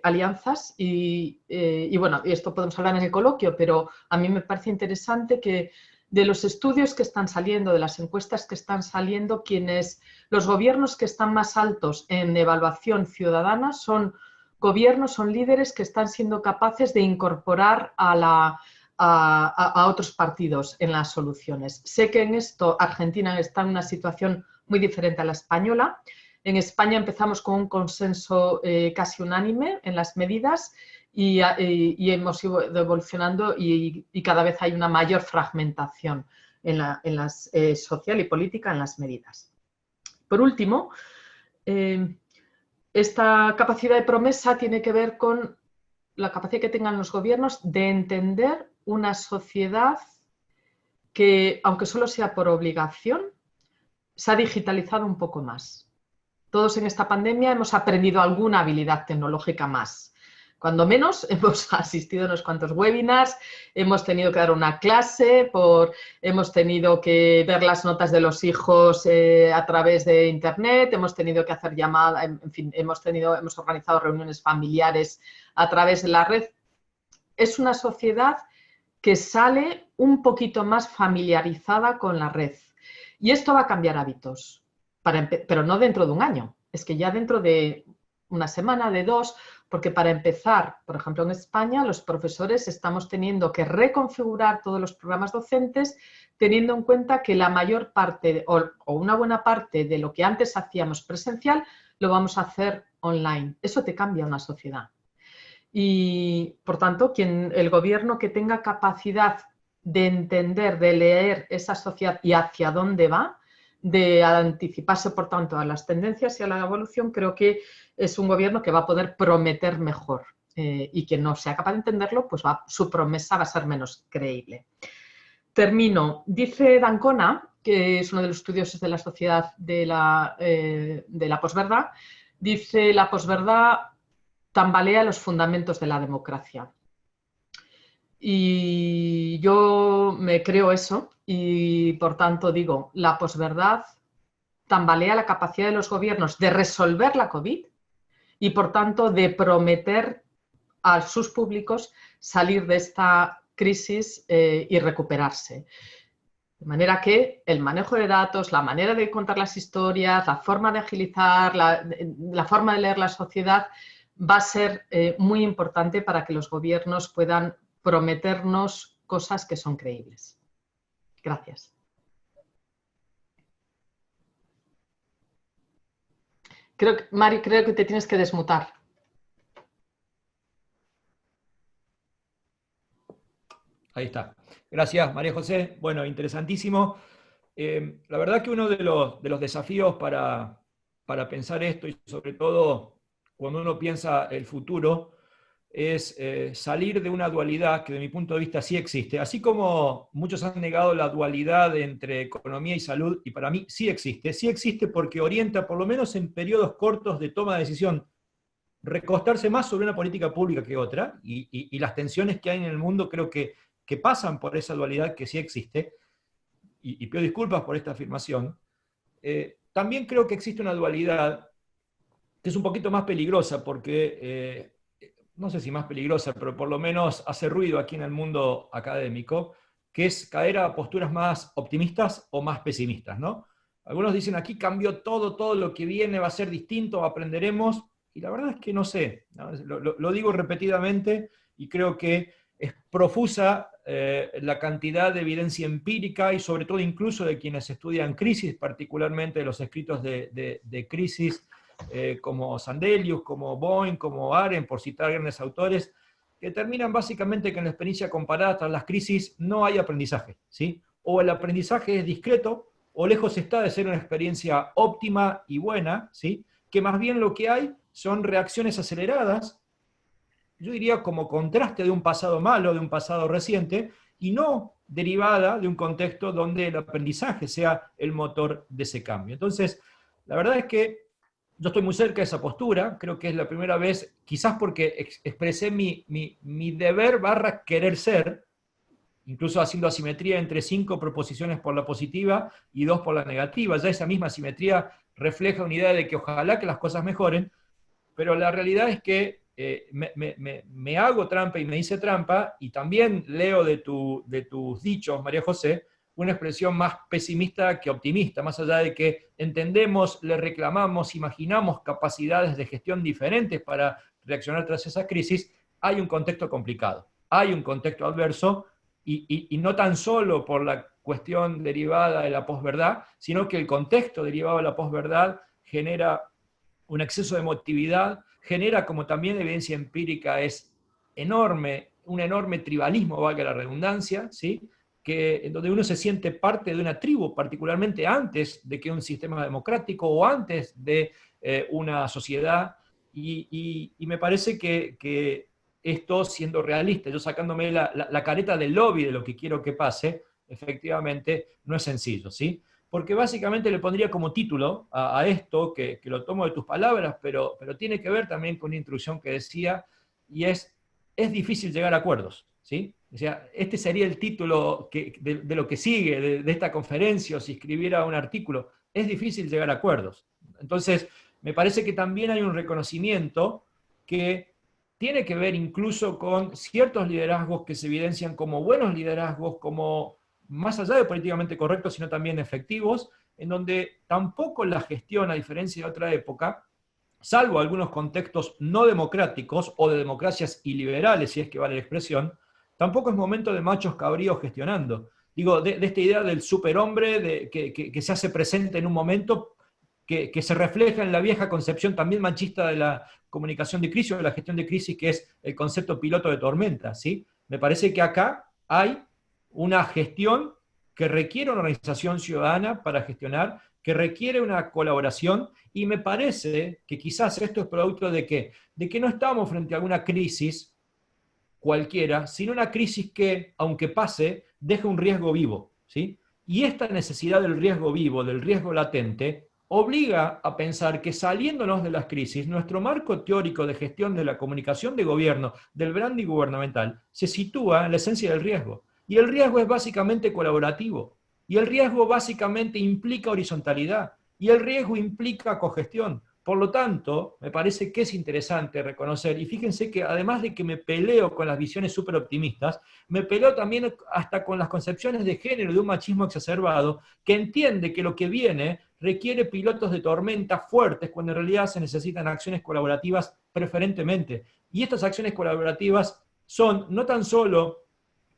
alianzas? Y bueno, y esto podemos hablar en el coloquio, pero a mí me parece interesante que de los estudios que están saliendo, de las encuestas que están saliendo, los gobiernos que están más altos en evaluación ciudadana son gobiernos, son líderes que están siendo capaces de incorporar a otros partidos en las soluciones. Sé que en esto Argentina está en una situación muy diferente a la española. En España empezamos con un consenso casi unánime en las medidas y hemos ido evolucionando y cada vez hay una mayor fragmentación en las social y política en las medidas. Por último, esta capacidad de promesa tiene que ver con la capacidad que tengan los gobiernos de entender una sociedad que, aunque solo sea por obligación, se ha digitalizado un poco más. Todos en esta pandemia hemos aprendido alguna habilidad tecnológica más. Cuando menos hemos asistido a unos cuantos webinars, hemos tenido que dar una clase, hemos tenido que ver las notas de los hijos a través de internet, hemos tenido que hacer llamadas, en fin, hemos organizado reuniones familiares a través de la red. Es una sociedad que sale un poquito más familiarizada con la red. Y esto va a cambiar hábitos, pero no dentro de un año, es que ya dentro de una semana, de 2, porque para empezar, por ejemplo, en España, los profesores estamos teniendo que reconfigurar todos los programas docentes teniendo en cuenta que la mayor parte o una buena parte de lo que antes hacíamos presencial lo vamos a hacer online. Eso te cambia una sociedad. Y, por tanto, el gobierno que tenga capacidad de entender, de leer esa sociedad y hacia dónde va, de anticiparse, por tanto, a las tendencias y a la evolución, creo que es un gobierno que va a poder prometer mejor. Y quien no sea capaz de entenderlo, pues su promesa va a ser menos creíble. Termino. Dice d'Ancona, que es uno de los estudiosos de la sociedad de la posverdad, dice: la posverdad tambalea los fundamentos de la democracia. Y yo me creo eso y, por tanto, digo, la posverdad tambalea la capacidad de los gobiernos de resolver la COVID y, por tanto, de prometer a sus públicos salir de esta crisis y recuperarse. De manera que el manejo de datos, la manera de contar las historias, la forma de agilizar, la forma de leer la sociedad va a ser muy importante para que los gobiernos puedan prometernos cosas que son creíbles. Gracias. Mari, creo que te tienes que desmutar. Ahí está. Gracias, María José. Bueno, interesantísimo. La verdad que uno de los desafíos para pensar esto, y sobre todo cuando uno piensa el futuro, es salir de una dualidad que, de mi punto de vista, sí existe. Así como muchos han negado la dualidad entre economía y salud, y para mí sí existe porque orienta, por lo menos en periodos cortos de toma de decisión, recostarse más sobre una política pública que otra, y las tensiones que hay en el mundo creo que pasan por esa dualidad que sí existe, y pido disculpas por esta afirmación. también creo que existe una dualidad que es un poquito más peligrosa, porque, no sé si más peligrosa, pero por lo menos hace ruido aquí en el mundo académico, que es caer a posturas más optimistas o más pesimistas, ¿no? Algunos dicen, aquí cambió todo, todo lo que viene va a ser distinto, aprenderemos, y la verdad es que no sé, ¿no? Lo digo repetidamente y creo que es profusa la cantidad de evidencia empírica y sobre todo incluso de quienes estudian crisis, particularmente los escritos de crisis como Sandelius, como Boyne, como Arendt, por citar grandes autores, que determinan básicamente que en la experiencia comparada tras las crisis no hay aprendizaje, ¿sí? O el aprendizaje es discreto, o lejos está de ser una experiencia óptima y buena, ¿sí? Que más bien lo que hay son reacciones aceleradas, yo diría como contraste de un pasado malo, de un pasado reciente, y no derivada de un contexto donde el aprendizaje sea el motor de ese cambio. Entonces, la verdad es que yo estoy muy cerca de esa postura, creo que es la primera vez, quizás porque expresé mi deber barra querer ser, incluso haciendo asimetría entre 5 proposiciones por la positiva y 2 por la negativa. Ya esa misma asimetría refleja una idea de que ojalá que las cosas mejoren, pero la realidad es que me hago trampa y me hice trampa, y también leo de tus dichos, María José, una expresión más pesimista que optimista, más allá de que entendemos, le reclamamos, imaginamos capacidades de gestión diferentes para reaccionar tras esa crisis, hay un contexto complicado, hay un contexto adverso, y no tan solo por la cuestión derivada de la posverdad, sino que el contexto derivado de la posverdad genera un exceso de emotividad, genera, como también evidencia empírica es enorme, un enorme tribalismo, valga la redundancia, ¿sí? En donde uno se siente parte de una tribu, particularmente antes de que un sistema democrático o antes de una sociedad, y me parece que esto, siendo realista, yo sacándome la careta del lobby de lo que quiero que pase, efectivamente no es sencillo, ¿sí? Porque básicamente le pondría como título a esto, que lo tomo de tus palabras, pero tiene que ver también con una introducción que decía, y es difícil llegar a acuerdos, ¿sí? O sea, este sería el título de lo que sigue, de esta conferencia, o si escribiera un artículo, es difícil llegar a acuerdos. Entonces, me parece que también hay un reconocimiento que tiene que ver incluso con ciertos liderazgos que se evidencian como buenos liderazgos, como más allá de políticamente correctos, sino también efectivos, en donde tampoco la gestión, a diferencia de otra época, salvo algunos contextos no democráticos o de democracias iliberales, si es que vale la expresión, tampoco es momento de machos cabríos gestionando. Digo, de esta idea del superhombre que se hace presente en un momento, que se refleja en la vieja concepción también machista de la comunicación de crisis o de la gestión de crisis, que es el concepto piloto de tormenta, ¿sí? Me parece que acá hay una gestión que requiere una organización ciudadana para gestionar, que requiere una colaboración, y me parece que quizás esto es producto de qué? De que no estamos frente a alguna crisis cualquiera, sino una crisis que, aunque pase, deja un riesgo vivo, ¿sí? Y esta necesidad del riesgo vivo, del riesgo latente, obliga a pensar que, saliéndonos de las crisis, nuestro marco teórico de gestión de la comunicación de gobierno, del branding gubernamental, se sitúa en la esencia del riesgo. Y el riesgo es básicamente colaborativo. Y el riesgo básicamente implica horizontalidad. Y el riesgo implica cogestión. Por lo tanto, me parece que es interesante reconocer, y fíjense que además de que me peleo con las visiones súper optimistas, me peleo también hasta con las concepciones de género de un machismo exacerbado, que entiende que lo que viene requiere pilotos de tormenta fuertes, cuando en realidad se necesitan acciones colaborativas preferentemente. Y estas acciones colaborativas son no tan solo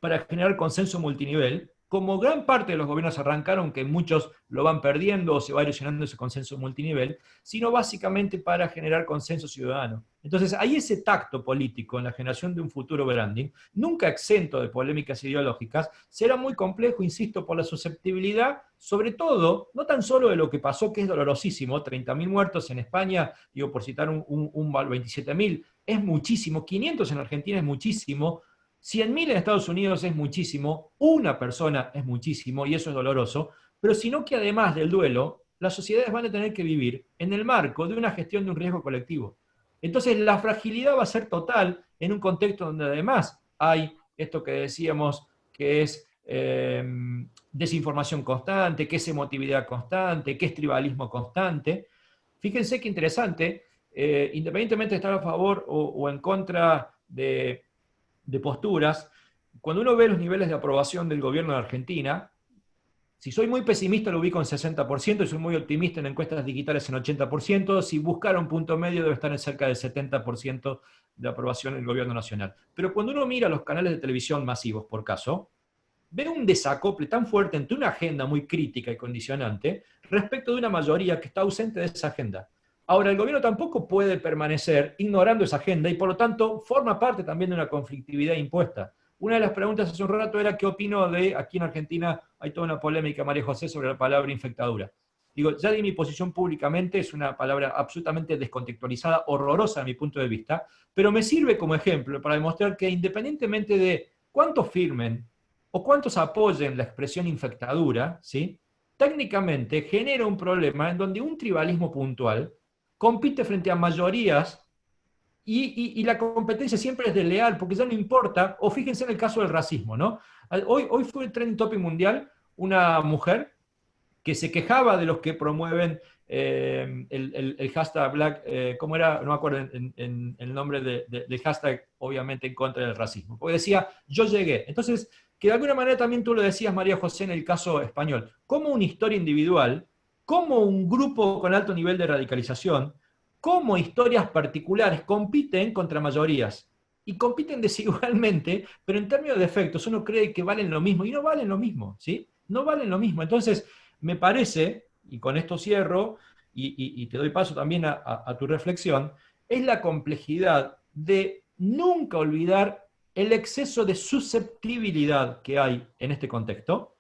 para generar consenso multinivel, como gran parte de los gobiernos arrancaron, que muchos lo van perdiendo o se va erosionando ese consenso multinivel, sino básicamente para generar consenso ciudadano. Entonces, hay ese tacto político en la generación de un futuro branding, nunca exento de polémicas ideológicas, será muy complejo, insisto, por la susceptibilidad, sobre todo, no tan solo de lo que pasó, que es dolorosísimo, 30.000 muertos en España, digo, por citar un 27.000, es muchísimo, 500 en Argentina es muchísimo, 100.000 en Estados Unidos es muchísimo, una persona es muchísimo, y eso es doloroso, pero sino que además del duelo, las sociedades van a tener que vivir en el marco de una gestión de un riesgo colectivo. Entonces la fragilidad va a ser total en un contexto donde además hay esto que decíamos, que es desinformación constante, qué es emotividad constante, qué es tribalismo constante. Fíjense qué interesante, independientemente de estar a favor o en contra de posturas, cuando uno ve los niveles de aprobación del gobierno de Argentina, si soy muy pesimista lo ubico en 60%, y soy muy optimista en encuestas digitales en 80%, si buscara un punto medio debe estar en cerca del 70% de aprobación del gobierno nacional. Pero cuando uno mira los canales de televisión masivos, por caso, ve un desacople tan fuerte entre una agenda muy crítica y condicionante respecto de una mayoría que está ausente de esa agenda. Ahora, el gobierno tampoco puede permanecer ignorando esa agenda y por lo tanto forma parte también de una conflictividad impuesta. Una de las preguntas hace un rato era qué opino de, aquí en Argentina hay toda una polémica, María José, sobre la palabra infectadura. Digo, ya di mi posición públicamente, es una palabra absolutamente descontextualizada, horrorosa a mi punto de vista, pero me sirve como ejemplo para demostrar que independientemente de cuántos firmen o cuántos apoyen la expresión infectadura, ¿sí? Técnicamente genera un problema en donde un tribalismo puntual compite frente a mayorías y la competencia siempre es desleal, porque ya no importa, o fíjense en el caso del racismo, ¿no? Hoy fue el trending topic mundial una mujer que se quejaba de los que promueven el hashtag Black, ¿cómo era? No me acuerdo el nombre del hashtag, obviamente en contra del racismo. Porque decía, yo llegué. Entonces, que de alguna manera también tú lo decías, María José, en el caso español, como una historia individual, como un grupo con alto nivel de radicalización, como historias particulares compiten contra mayorías. Y compiten desigualmente, pero en términos de efectos uno cree que valen lo mismo, y no valen lo mismo, ¿sí? No valen lo mismo. Entonces, me parece, y con esto cierro, y te doy paso también a tu reflexión, es la complejidad de nunca olvidar el exceso de susceptibilidad que hay en este contexto,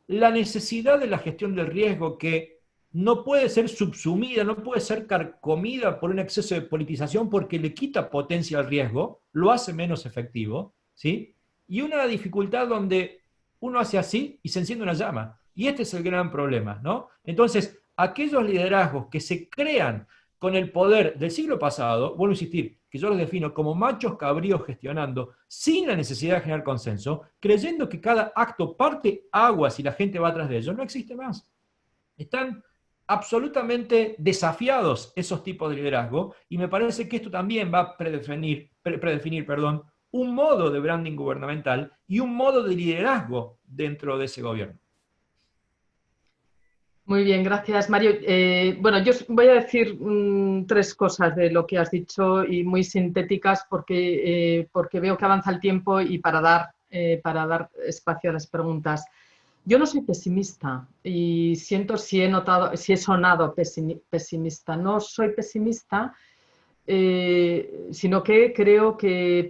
la necesidad de la gestión del riesgo que no puede ser subsumida, no puede ser carcomida por un exceso de politización porque le quita potencia al riesgo, lo hace menos efectivo, ¿sí? Y una dificultad donde uno hace así y se enciende una llama. Y este es el gran problema, ¿no? Entonces, aquellos liderazgos que se crean con el poder del siglo pasado, vuelvo a insistir, que yo los defino como machos cabríos gestionando, sin la necesidad de generar consenso, creyendo que cada acto parte aguas y la gente va atrás de ellos, no existe más. Están absolutamente desafiados esos tipos de liderazgo y me parece que esto también va a predefinir un modo de branding gubernamental y un modo de liderazgo dentro de ese gobierno. Muy bien, gracias, Mario. Bueno, yo voy a decir tres cosas de lo que has dicho y muy sintéticas porque veo que avanza el tiempo y para dar espacio a las preguntas. Yo no soy pesimista y siento si he sonado pesimista. No soy pesimista, sino que creo que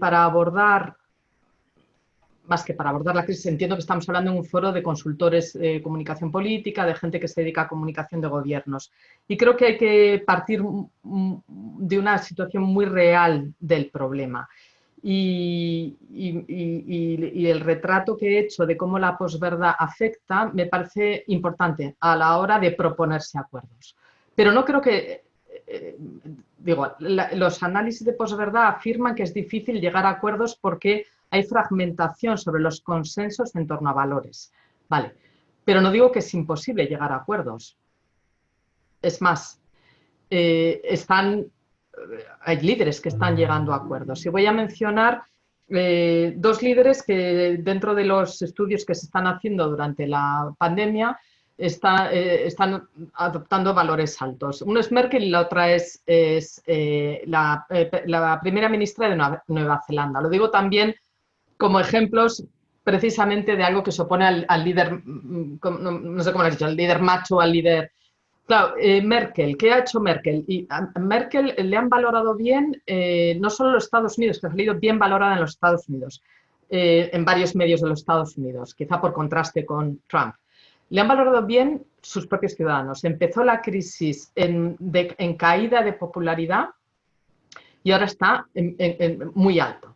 más que para abordar la crisis, entiendo que estamos hablando en un foro de consultores de comunicación política, de gente que se dedica a comunicación de gobiernos. Y creo que hay que partir de una situación muy real del problema. Y el retrato que he hecho de cómo la posverdad afecta me parece importante a la hora de proponerse acuerdos. Pero no creo que, los análisis de posverdad afirman que es difícil llegar a acuerdos porque hay fragmentación sobre los consensos en torno a valores. Vale, pero no digo que es imposible llegar a acuerdos. Es más, hay líderes que están llegando a acuerdos. Y voy a mencionar dos líderes que dentro de los estudios que se están haciendo durante la pandemia están adoptando valores altos. Uno es Merkel y la otra es la primera ministra de Nueva Zelanda. Lo digo también como ejemplos precisamente de algo que se opone al líder, no sé cómo lo has dicho, al líder macho, al líder... Claro, Merkel, ¿qué ha hecho Merkel? Y a Merkel le han valorado bien, no solo los Estados Unidos, que ha salido bien valorada en los Estados Unidos, en varios medios de los Estados Unidos, quizá por contraste con Trump. Le han valorado bien sus propios ciudadanos. Empezó la crisis en caída de popularidad y ahora está muy alto.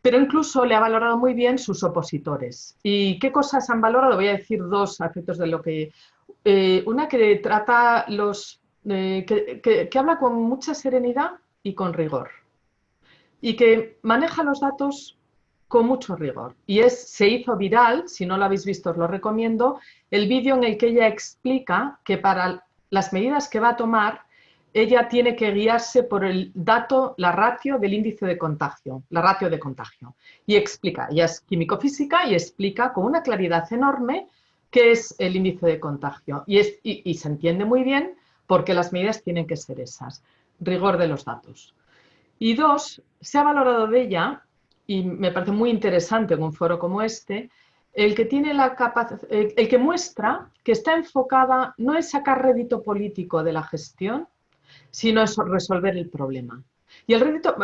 Pero incluso le ha valorado muy bien sus opositores. ¿Y qué cosas han valorado? Voy a decir dos aspectos de lo que... una que trata que habla con mucha serenidad y con rigor. Y que maneja los datos con mucho rigor. Y se hizo viral, si no lo habéis visto os lo recomiendo, el vídeo en el que ella explica que para las medidas que va a tomar, ella tiene que guiarse por el dato, la ratio del índice de contagio, la ratio de contagio. Y explica, ella es químico-física y explica con una claridad enorme qué es el índice de contagio. Y se entiende muy bien por qué las medidas tienen que ser esas. Rigor de los datos. Y dos, se ha valorado de ella, y me parece muy interesante en un foro como este, el que tiene la el que muestra que está enfocada no en sacar rédito político de la gestión, sino es resolver el problema. Y el rédito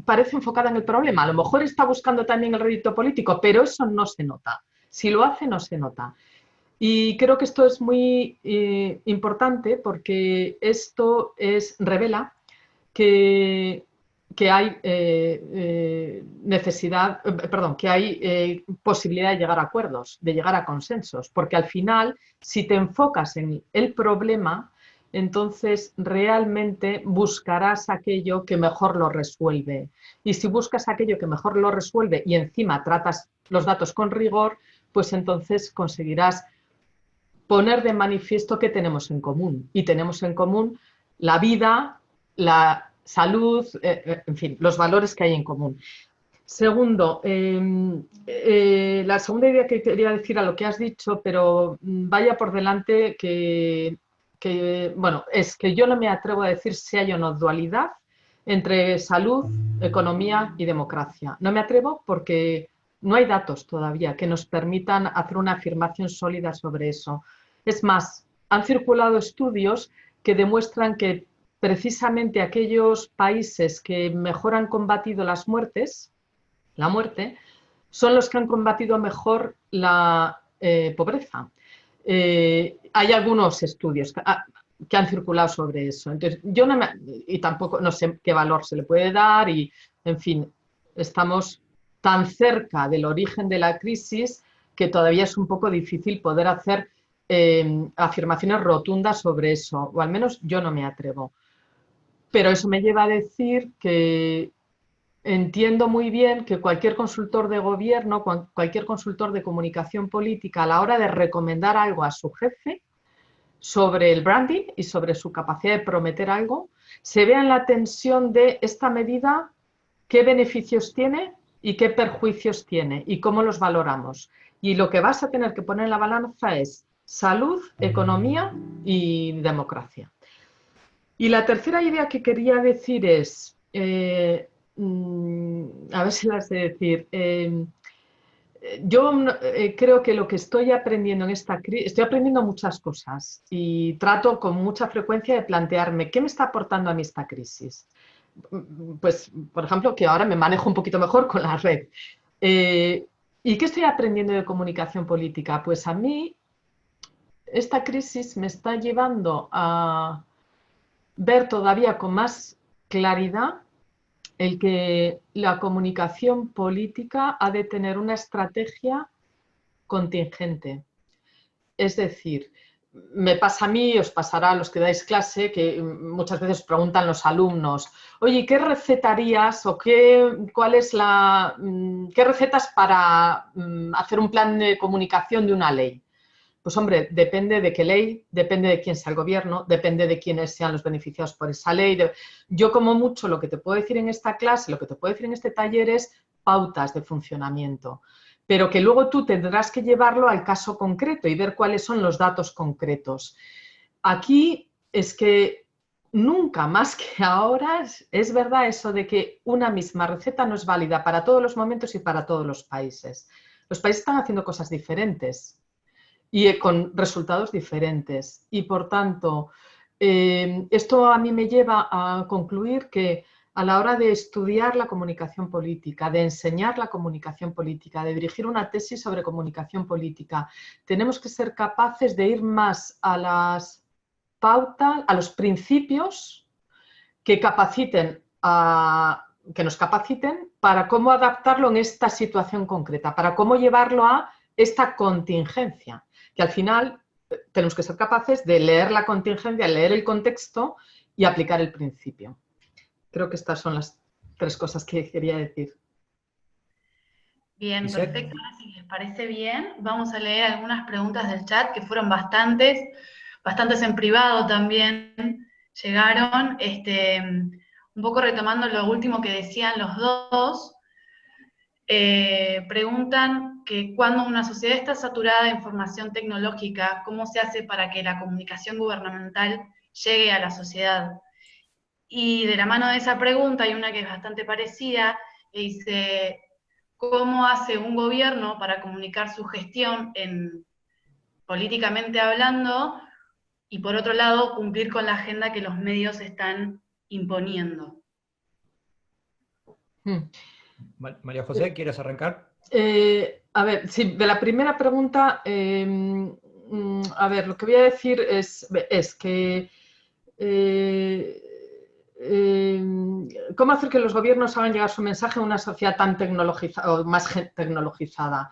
parece enfocada en el problema. A lo mejor está buscando también el rédito político, pero eso no se nota. Si lo hace, no se nota. Y creo que esto es muy importante porque esto revela que hay que hay posibilidad de llegar a acuerdos, de llegar a consensos, porque al final, si te enfocas en el problema, entonces realmente buscarás aquello que mejor lo resuelve. Y si buscas aquello que mejor lo resuelve y encima tratas los datos con rigor, pues entonces conseguirás poner de manifiesto qué tenemos en común. Y tenemos en común la vida, la salud, en fin, los valores que hay en común. Segundo, la segunda idea que quería decir a lo que has dicho, pero vaya por delante bueno, es que yo no me atrevo a decir si hay o no dualidad entre salud, economía y democracia. No me atrevo porque no hay datos todavía que nos permitan hacer una afirmación sólida sobre eso. Es más, han circulado estudios que demuestran que precisamente aquellos países que mejor han combatido la muerte, son los que han combatido mejor la pobreza. Hay algunos estudios que han circulado sobre eso. Entonces, y tampoco no sé qué valor se le puede dar y, en fin, estamos tan cerca del origen de la crisis que todavía es un poco difícil poder hacer afirmaciones rotundas sobre eso, o al menos yo no me atrevo. Pero eso me lleva a decir que entiendo muy bien que cualquier consultor de gobierno, cualquier consultor de comunicación política, a la hora de recomendar algo a su jefe sobre el branding y sobre su capacidad de prometer algo, se vea en la tensión de esta medida, qué beneficios tiene y qué perjuicios tiene y cómo los valoramos. Y lo que vas a tener que poner en la balanza es salud, economía y democracia. Y la tercera idea que quería decir es, a ver si las sé decir, yo creo que lo que estoy aprendiendo en esta crisis, estoy aprendiendo muchas cosas y trato con mucha frecuencia de plantearme qué me está aportando a mí esta crisis. Pues, por ejemplo, que ahora me manejo un poquito mejor con la red. ¿Y qué estoy aprendiendo de comunicación política? Pues a mí esta crisis me está llevando a ver todavía con más claridad el que la comunicación política ha de tener una estrategia contingente. Es decir, me pasa a mí, os pasará a los que dais clase, que muchas veces preguntan los alumnos, oye, ¿qué recetarías o qué recetas para hacer un plan de comunicación de una ley? Pues hombre, depende de qué ley, depende de quién sea el gobierno, depende de quiénes sean los beneficiados por esa ley. Yo como mucho lo que te puedo decir en esta clase, lo que te puedo decir en este taller es pautas de funcionamiento, pero que luego tú tendrás que llevarlo al caso concreto y ver cuáles son los datos concretos. Aquí es que nunca más que ahora es verdad eso de que una misma receta no es válida para todos los momentos y para todos los países. Los países están haciendo cosas diferentes y con resultados diferentes. Y por tanto, esto a mí me lleva a concluir que a la hora de estudiar la comunicación política, de enseñar la comunicación política, de dirigir una tesis sobre comunicación política, tenemos que ser capaces de ir más a las pautas, a los principios que nos capaciten para cómo adaptarlo en esta situación concreta, para cómo llevarlo a esta contingencia. Que al final tenemos que ser capaces de leer la contingencia, leer el contexto y aplicar el principio. Creo que estas son las tres cosas que quería decir. Bien, Lisette. perfecto. Ahora, si les parece bien, vamos a leer algunas preguntas del chat, que fueron bastantes, bastantes en privado también llegaron. Un poco retomando lo último que decían los dos, preguntan que cuando una sociedad está saturada de información tecnológica, ¿cómo se hace para que la comunicación gubernamental llegue a la sociedad? Y de la mano de esa pregunta hay una que es bastante parecida, que dice, ¿cómo hace un gobierno para comunicar su gestión políticamente hablando y por otro lado cumplir con la agenda que los medios están imponiendo? María José, ¿quieres arrancar? A ver, sí, de la primera pregunta, a ver, lo que voy a decir es que ¿cómo hacer que los gobiernos hagan llegar su mensaje a una sociedad tan tecnologizada o más tecnologizada?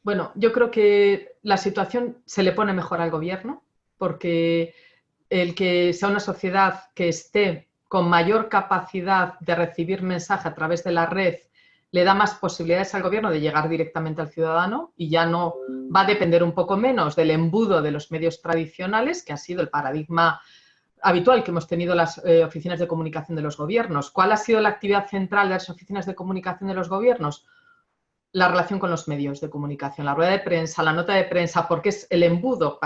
Bueno, yo creo que la situación se le pone mejor al gobierno, porque el que sea una sociedad que esté con mayor capacidad de recibir mensaje a través de la red le da más posibilidades al gobierno de llegar directamente al ciudadano y ya no va a depender un poco menos del embudo de los medios tradicionales, que ha sido el paradigma habitual que hemos tenido las oficinas de comunicación de los gobiernos. ¿Cuál ha sido la actividad central de las oficinas de comunicación de los gobiernos? La relación con los medios de comunicación, la rueda de prensa, la nota de prensa, porque es el embudo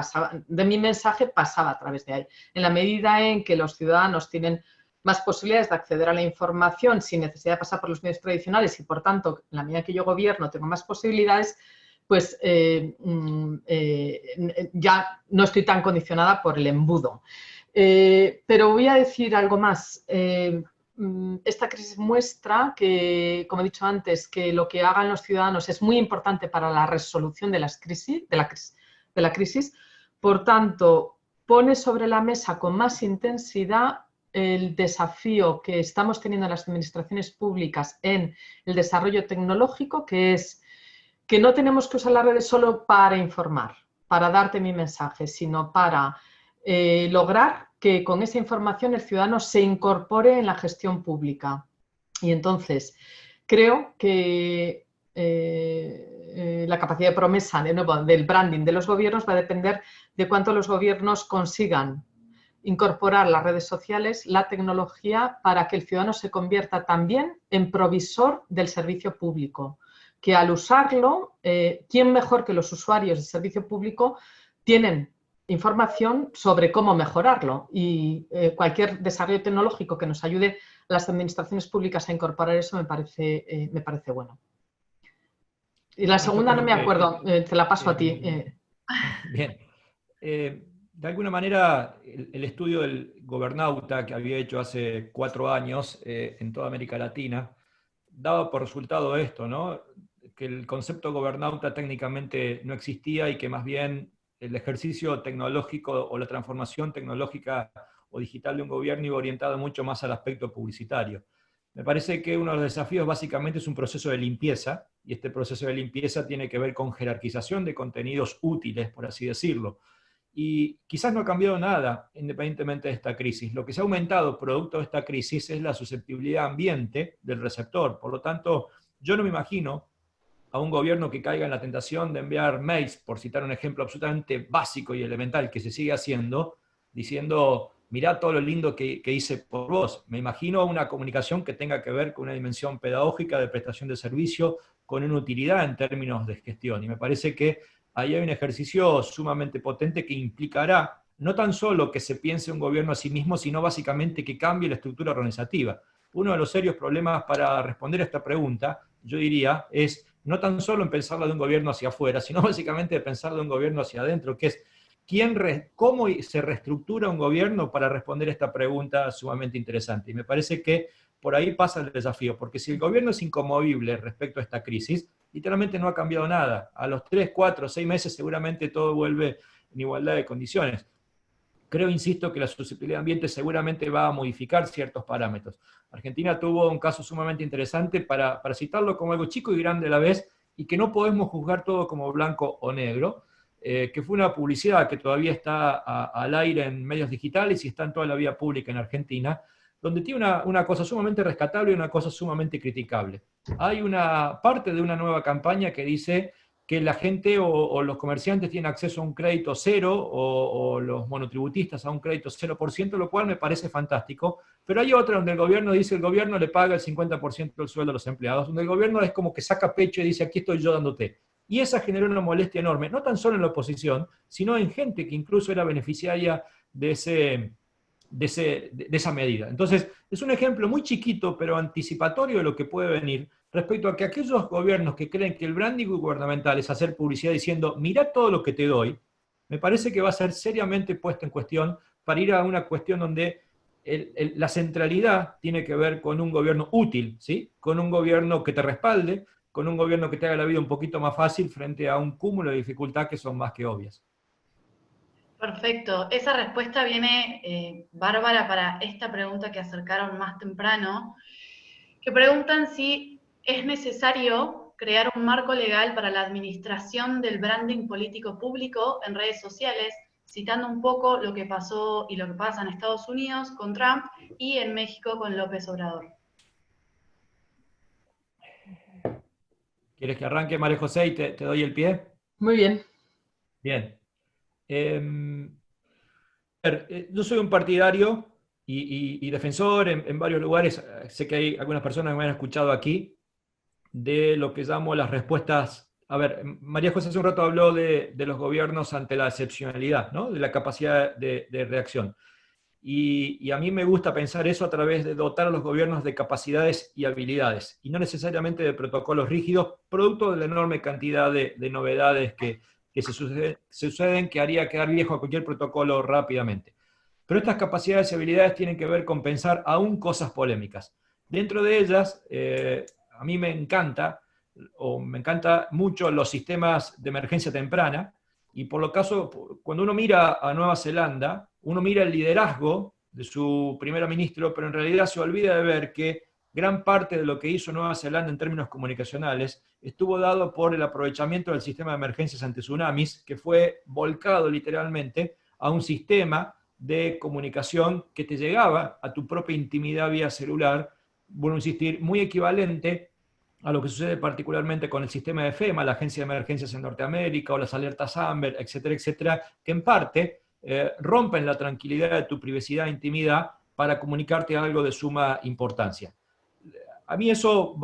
de mi mensaje pasaba a través de ahí. En la medida en que los ciudadanos tienen más posibilidades de acceder a la información sin necesidad de pasar por los medios tradicionales y, por tanto, en la medida que yo gobierno tengo más posibilidades, pues ya no estoy tan condicionada por el embudo. Pero voy a decir algo más. Esta crisis muestra que, como he dicho antes, que lo que hagan los ciudadanos es muy importante para la resolución de la crisis. Por tanto, pone sobre la mesa con más intensidad el desafío que estamos teniendo en las administraciones públicas en el desarrollo tecnológico, que es que no tenemos que usar las redes solo para informar, para darte mi mensaje, sino para lograr que con esa información el ciudadano se incorpore en la gestión pública. Y entonces, creo que la capacidad de promesa, de nuevo, del branding de los gobiernos va a depender de cuánto los gobiernos consigan incorporar las redes sociales, la tecnología, para que el ciudadano se convierta también en provisor del servicio público. Que al usarlo, ¿quién mejor que los usuarios del servicio público tienen información sobre cómo mejorarlo? Y cualquier desarrollo tecnológico que nos ayude a las administraciones públicas a incorporar eso me parece bueno. Y la segunda no me acuerdo, te la paso a ti. Bien. De alguna manera, el estudio del Gobernauta que había hecho hace 4 años en toda América Latina daba por resultado esto, ¿no? Que el concepto Gobernauta técnicamente no existía y que más bien el ejercicio tecnológico o la transformación tecnológica o digital de un gobierno iba orientado mucho más al aspecto publicitario. Me parece que uno de los desafíos básicamente es un proceso de limpieza, y este proceso de limpieza tiene que ver con jerarquización de contenidos útiles, por así decirlo. Y quizás no ha cambiado nada, independientemente de esta crisis. Lo que se ha aumentado producto de esta crisis es la susceptibilidad ambiente del receptor. Por lo tanto, yo no me imagino a un gobierno que caiga en la tentación de enviar mails, por citar un ejemplo absolutamente básico y elemental que se sigue haciendo, diciendo, mirá todo lo lindo que hice por vos. Me imagino una comunicación que tenga que ver con una dimensión pedagógica de prestación de servicio, con una utilidad en términos de gestión. Y me parece que ahí hay un ejercicio sumamente potente que implicará no tan solo que se piense un gobierno a sí mismo, sino básicamente que cambie la estructura organizativa. Uno de los serios problemas para responder a esta pregunta, yo diría, es no tan solo en pensarla de un gobierno hacia afuera, sino básicamente de pensarlo de un gobierno hacia adentro, que es cómo se reestructura un gobierno para responder a esta pregunta sumamente interesante. Y me parece que por ahí pasa el desafío, porque si el gobierno es inconmovible respecto a esta crisis, literalmente no ha cambiado nada. A los 3, 4, 6 meses seguramente todo vuelve en igualdad de condiciones. Creo, insisto, que la susceptibilidad de ambiente seguramente va a modificar ciertos parámetros. Argentina tuvo un caso sumamente interesante para citarlo como algo chico y grande a la vez, y que no podemos juzgar todo como blanco o negro, que fue una publicidad que todavía está al aire en medios digitales y está en toda la vía pública en Argentina, donde tiene una cosa sumamente rescatable y una cosa sumamente criticable. Hay una parte de una nueva campaña que dice que la gente o los comerciantes tienen acceso a un crédito cero o los monotributistas a un crédito 0%, lo cual me parece fantástico, pero hay otra donde el gobierno dice el gobierno le paga el 50% del sueldo a los empleados, donde el gobierno es como que saca pecho y dice aquí estoy yo dándote. Y esa generó una molestia enorme, no tan solo en la oposición, sino en gente que incluso era beneficiaria de esa medida. Entonces, es un ejemplo muy chiquito, pero anticipatorio de lo que puede venir respecto a que aquellos gobiernos que creen que el branding gubernamental es hacer publicidad diciendo, mira todo lo que te doy, me parece que va a ser seriamente puesto en cuestión para ir a una cuestión donde la centralidad tiene que ver con un gobierno útil, ¿sí? Con un gobierno que te respalde, con un gobierno que te haga la vida un poquito más fácil frente a un cúmulo de dificultades que son más que obvias. Perfecto. Esa respuesta viene bárbara para esta pregunta que acercaron más temprano, que preguntan si es necesario crear un marco legal para la administración del branding político público en redes sociales, citando un poco lo que pasó y lo que pasa en Estados Unidos con Trump y en México con López Obrador. ¿Quieres que arranque, María José, y te doy el pie? Muy bien. Bien. Yo soy un partidario y defensor en varios lugares, sé que hay algunas personas que me han escuchado aquí, de lo que llamo las respuestas. A ver, María José hace un rato habló de los gobiernos ante la excepcionalidad, ¿no? De la capacidad de reacción. Y a mí me gusta pensar eso a través de dotar a los gobiernos de capacidades y habilidades, y no necesariamente de protocolos rígidos, producto de la enorme cantidad de novedades que se suceden, que haría quedar viejo a cualquier protocolo rápidamente. Pero estas capacidades y habilidades tienen que ver con pensar aún cosas polémicas. Dentro de ellas, a mí me encanta mucho los sistemas de emergencia temprana, y por lo caso, cuando uno mira a Nueva Zelanda, uno mira el liderazgo de su primer ministro, pero en realidad se olvida de ver que gran parte de lo que hizo Nueva Zelanda en términos comunicacionales estuvo dado por el aprovechamiento del sistema de emergencias ante tsunamis, que fue volcado literalmente a un sistema de comunicación que te llegaba a tu propia intimidad vía celular, bueno, insistir, muy equivalente a lo que sucede particularmente con el sistema de FEMA, la Agencia de Emergencias en Norteamérica, o las alertas Amber, etcétera, etcétera, que en parte rompen la tranquilidad de tu privacidad e intimidad para comunicarte algo de suma importancia. A mí eso,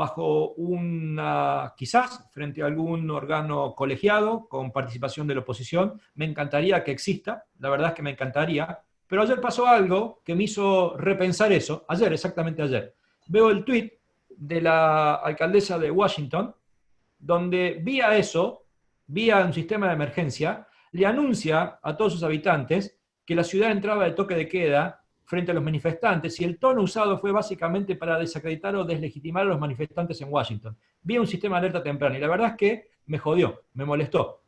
quizás frente a algún órgano colegiado con participación de la oposición, me encantaría que exista, la verdad es que me encantaría, pero ayer pasó algo que me hizo repensar eso, exactamente ayer. Veo el tweet de la alcaldesa de Washington, donde vía un sistema de emergencia, le anuncia a todos sus habitantes que la ciudad entraba de toque de queda frente a los manifestantes, y el tono usado fue básicamente para desacreditar o deslegitimar a los manifestantes en Washington. Vía un sistema de alerta temprana, y la verdad es que me jodió, me molestó,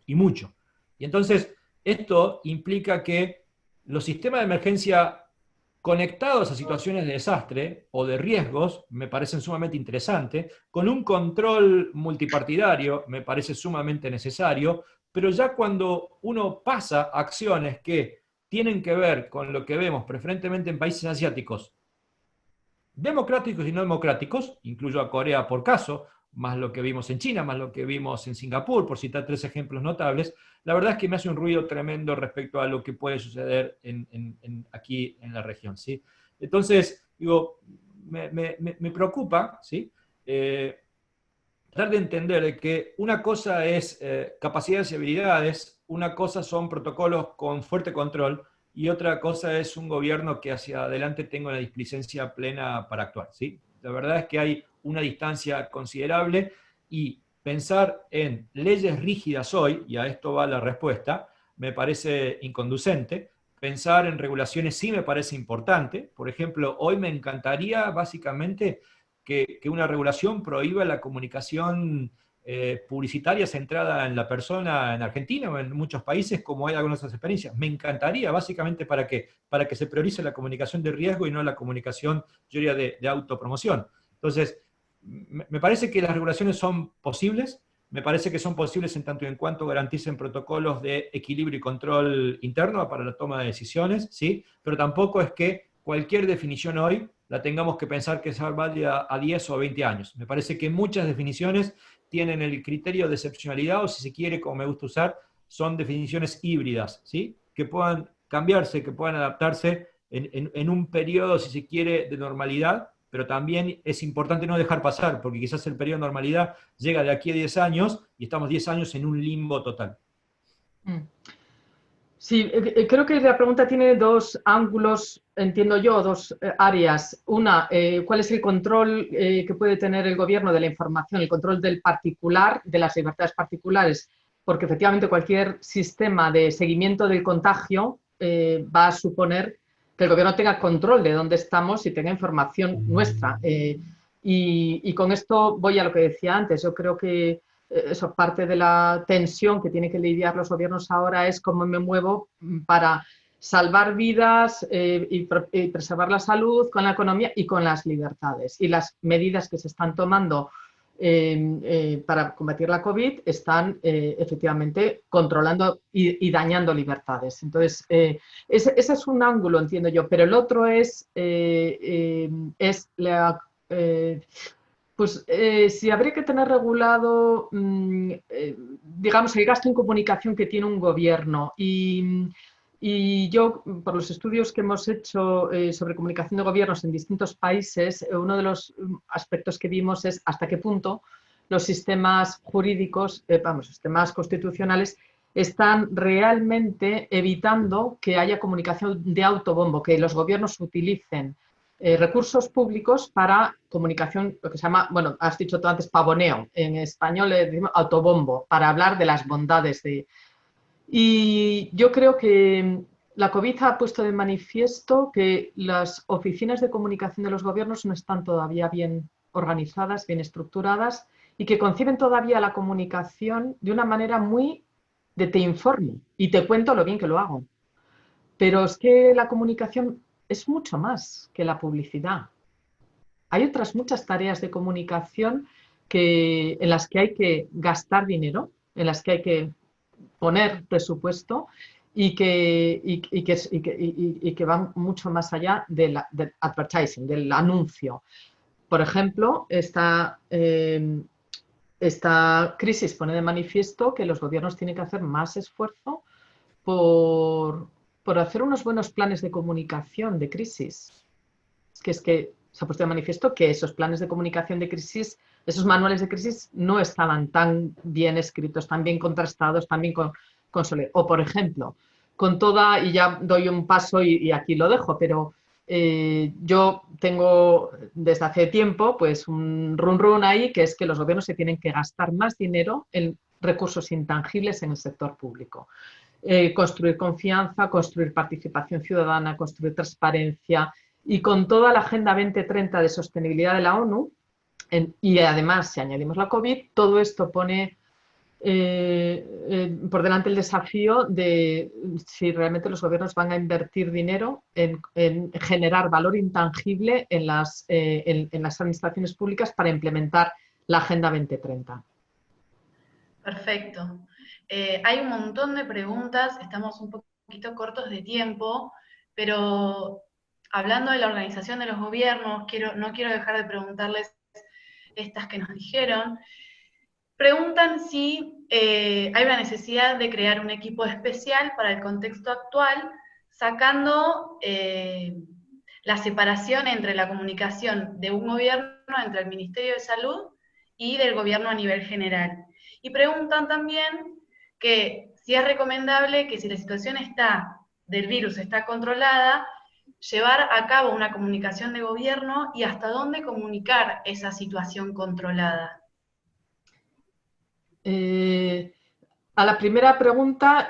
y mucho. Y entonces, esto implica que los sistemas de emergencia conectados a situaciones de desastre o de riesgos me parecen sumamente interesantes, con un control multipartidario me parece sumamente necesario, pero ya cuando uno pasa a acciones que tienen que ver con lo que vemos preferentemente en países asiáticos, democráticos y no democráticos, incluyo a Corea por caso, más lo que vimos en China, más lo que vimos en Singapur, por citar 3 ejemplos notables, la verdad es que me hace un ruido tremendo respecto a lo que puede suceder aquí en la región, ¿sí? Entonces, digo, me preocupa, ¿sí? Tratar de entender que una cosa es capacidades y habilidades, una cosa son protocolos con fuerte control, y otra cosa es un gobierno que hacia adelante tenga una displicencia plena para actuar, ¿sí? La verdad es que hay una distancia considerable, y pensar en leyes rígidas hoy, y a esto va la respuesta, me parece inconducente. Pensar en regulaciones sí me parece importante. Por ejemplo, hoy me encantaría básicamente que una regulación prohíba la comunicación publicitaria centrada en la persona en Argentina o en muchos países, como hay algunas otras experiencias. Me encantaría, básicamente, ¿para qué? Para que se priorice la comunicación de riesgo y no la comunicación, yo diría, de autopromoción. Entonces, me parece que las regulaciones son posibles, me parece que son posibles en tanto y en cuanto garanticen protocolos de equilibrio y control interno para la toma de decisiones, ¿sí? Pero tampoco es que cualquier definición hoy la tengamos que pensar que sea válida a 10 o 20 años. Me parece que muchas definiciones tienen el criterio de excepcionalidad, o si se quiere, como me gusta usar, son definiciones híbridas, ¿sí? Que puedan cambiarse, que puedan adaptarse en un periodo, si se quiere, de normalidad, pero también es importante no dejar pasar, porque quizás el periodo de normalidad llega de aquí a 10 años y estamos 10 años en un limbo total. Sí, creo que la pregunta tiene dos ángulos, entiendo yo, dos áreas. Una, ¿cuál es el control que puede tener el gobierno de la información, el control del particular, de las libertades particulares? Porque efectivamente cualquier sistema de seguimiento del contagio va a suponer que el gobierno tenga control de dónde estamos y tenga información nuestra. Y con esto voy a lo que decía antes. Yo creo que eso, parte de la tensión que tienen que lidiar los gobiernos ahora es cómo me muevo para salvar vidas y preservar la salud con la economía y con las libertades. Y las medidas que se están tomando para combatir la COVID están efectivamente controlando y dañando libertades. Entonces, ese es un ángulo, entiendo yo, pero el otro es la... Pues si habría que tener regulado, digamos, el gasto en comunicación que tiene un gobierno. Y yo, por los estudios que hemos hecho sobre comunicación de gobiernos en distintos países, uno de los aspectos que vimos es hasta qué punto los sistemas jurídicos, sistemas constitucionales, están realmente evitando que haya comunicación de autobombo, que los gobiernos utilicen recursos públicos para comunicación, lo que se llama, bueno, has dicho tú antes, pavoneo, en español le decimos autobombo, para hablar de las bondades de... Y yo creo que la COVID ha puesto de manifiesto que las oficinas de comunicación de los gobiernos no están todavía bien organizadas, bien estructuradas, y que conciben todavía la comunicación de una manera muy de te informo y te cuento lo bien que lo hago. Pero es que la comunicación es mucho más que la publicidad. Hay otras muchas tareas de comunicación en las que hay que gastar dinero, en las que hay que poner presupuesto y que van mucho más allá del advertising, del anuncio. Por ejemplo, esta crisis pone de manifiesto que los gobiernos tienen que hacer más esfuerzo por hacer unos buenos planes de comunicación de crisis. Es que se ha puesto de manifiesto que esos planes de comunicación de crisis, esos manuales de crisis no estaban tan bien escritos, tan bien contrastados, tan bien consolidados. O, por ejemplo, con toda, y ya doy un paso y aquí lo dejo, pero yo tengo desde hace tiempo pues un run ahí, que es que los gobiernos se tienen que gastar más dinero en recursos intangibles en el sector público. Construir confianza, construir participación ciudadana, construir transparencia, y con toda la Agenda 2030 de sostenibilidad de la ONU, y además si añadimos la COVID, todo esto pone por delante el desafío de si realmente los gobiernos van a invertir dinero en generar valor intangible en las administraciones públicas para implementar la Agenda 2030. Perfecto. Hay un montón de preguntas, estamos un poquito cortos de tiempo, pero hablando de la organización de los gobiernos, no quiero dejar de preguntarles estas que nos dijeron. Preguntan si hay una necesidad de crear un equipo especial para el contexto actual, sacando la separación entre la comunicación de un gobierno, entre el Ministerio de Salud y del gobierno a nivel general. Y preguntan también que si es recomendable que si la situación del virus está controlada, llevar a cabo una comunicación de gobierno y hasta dónde comunicar esa situación controlada. A la primera pregunta,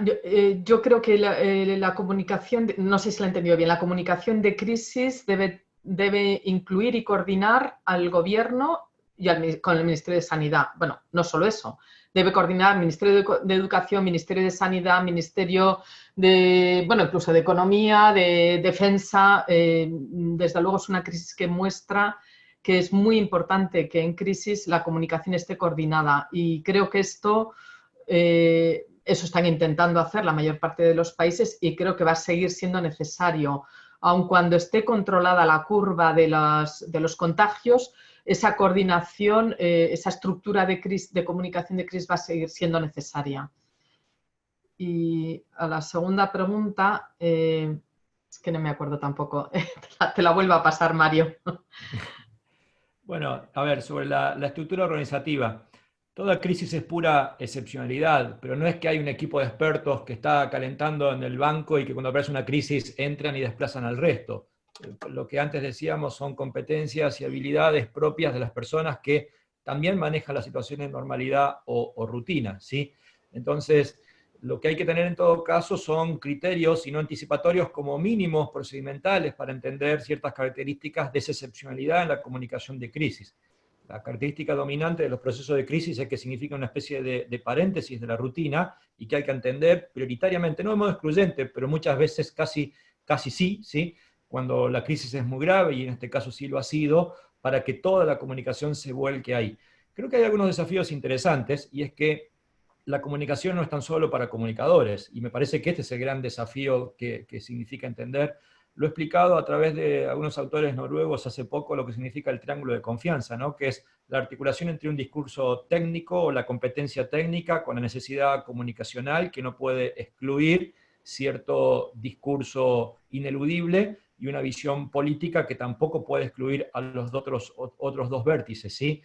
yo creo que la comunicación, no sé si la he entendido bien, la comunicación de crisis debe incluir y coordinar al gobierno y con el Ministerio de Sanidad. Bueno, no solo eso, debe coordinar Ministerio de Educación, Ministerio de Sanidad, Ministerio de, bueno, incluso de Economía, de Defensa. Desde luego es una crisis que muestra que es muy importante que en crisis la comunicación esté coordinada, y creo que eso están intentando hacer la mayor parte de los países, y creo que va a seguir siendo necesario. aun cuando esté controlada la curva de los contagios, esa coordinación, esa estructura de comunicación de crisis va a seguir siendo necesaria. Y a la segunda pregunta, es que no me acuerdo tampoco, te la vuelvo a pasar, Mario. Bueno, a ver, sobre la estructura organizativa. Toda crisis es pura excepcionalidad, pero no es que hay un equipo de expertos que está calentando en el banco y que cuando aparece una crisis entran y desplazan al resto. Lo que antes decíamos son competencias y habilidades propias de las personas que también manejan las situaciones de normalidad o rutina, ¿sí? Entonces, lo que hay que tener en todo caso son criterios y no anticipatorios como mínimos procedimentales para entender ciertas características de esa excepcionalidad en la comunicación de crisis. La característica dominante de los procesos de crisis es que significa una especie de paréntesis de la rutina y que hay que entender prioritariamente, no de modo excluyente, pero muchas veces casi sí, ¿sí? Cuando la crisis es muy grave, y en este caso sí lo ha sido, para que toda la comunicación se vuelque ahí. Creo que hay algunos desafíos interesantes, y es que la comunicación no es tan solo para comunicadores, y me parece que este es el gran desafío que significa entender. Lo he explicado a través de algunos autores noruegos hace poco, lo que significa el triángulo de confianza, ¿no? Que es la articulación entre un discurso técnico o la competencia técnica con la necesidad comunicacional que no puede excluir cierto discurso ineludible y una visión política que tampoco puede excluir a los otros dos vértices, ¿sí?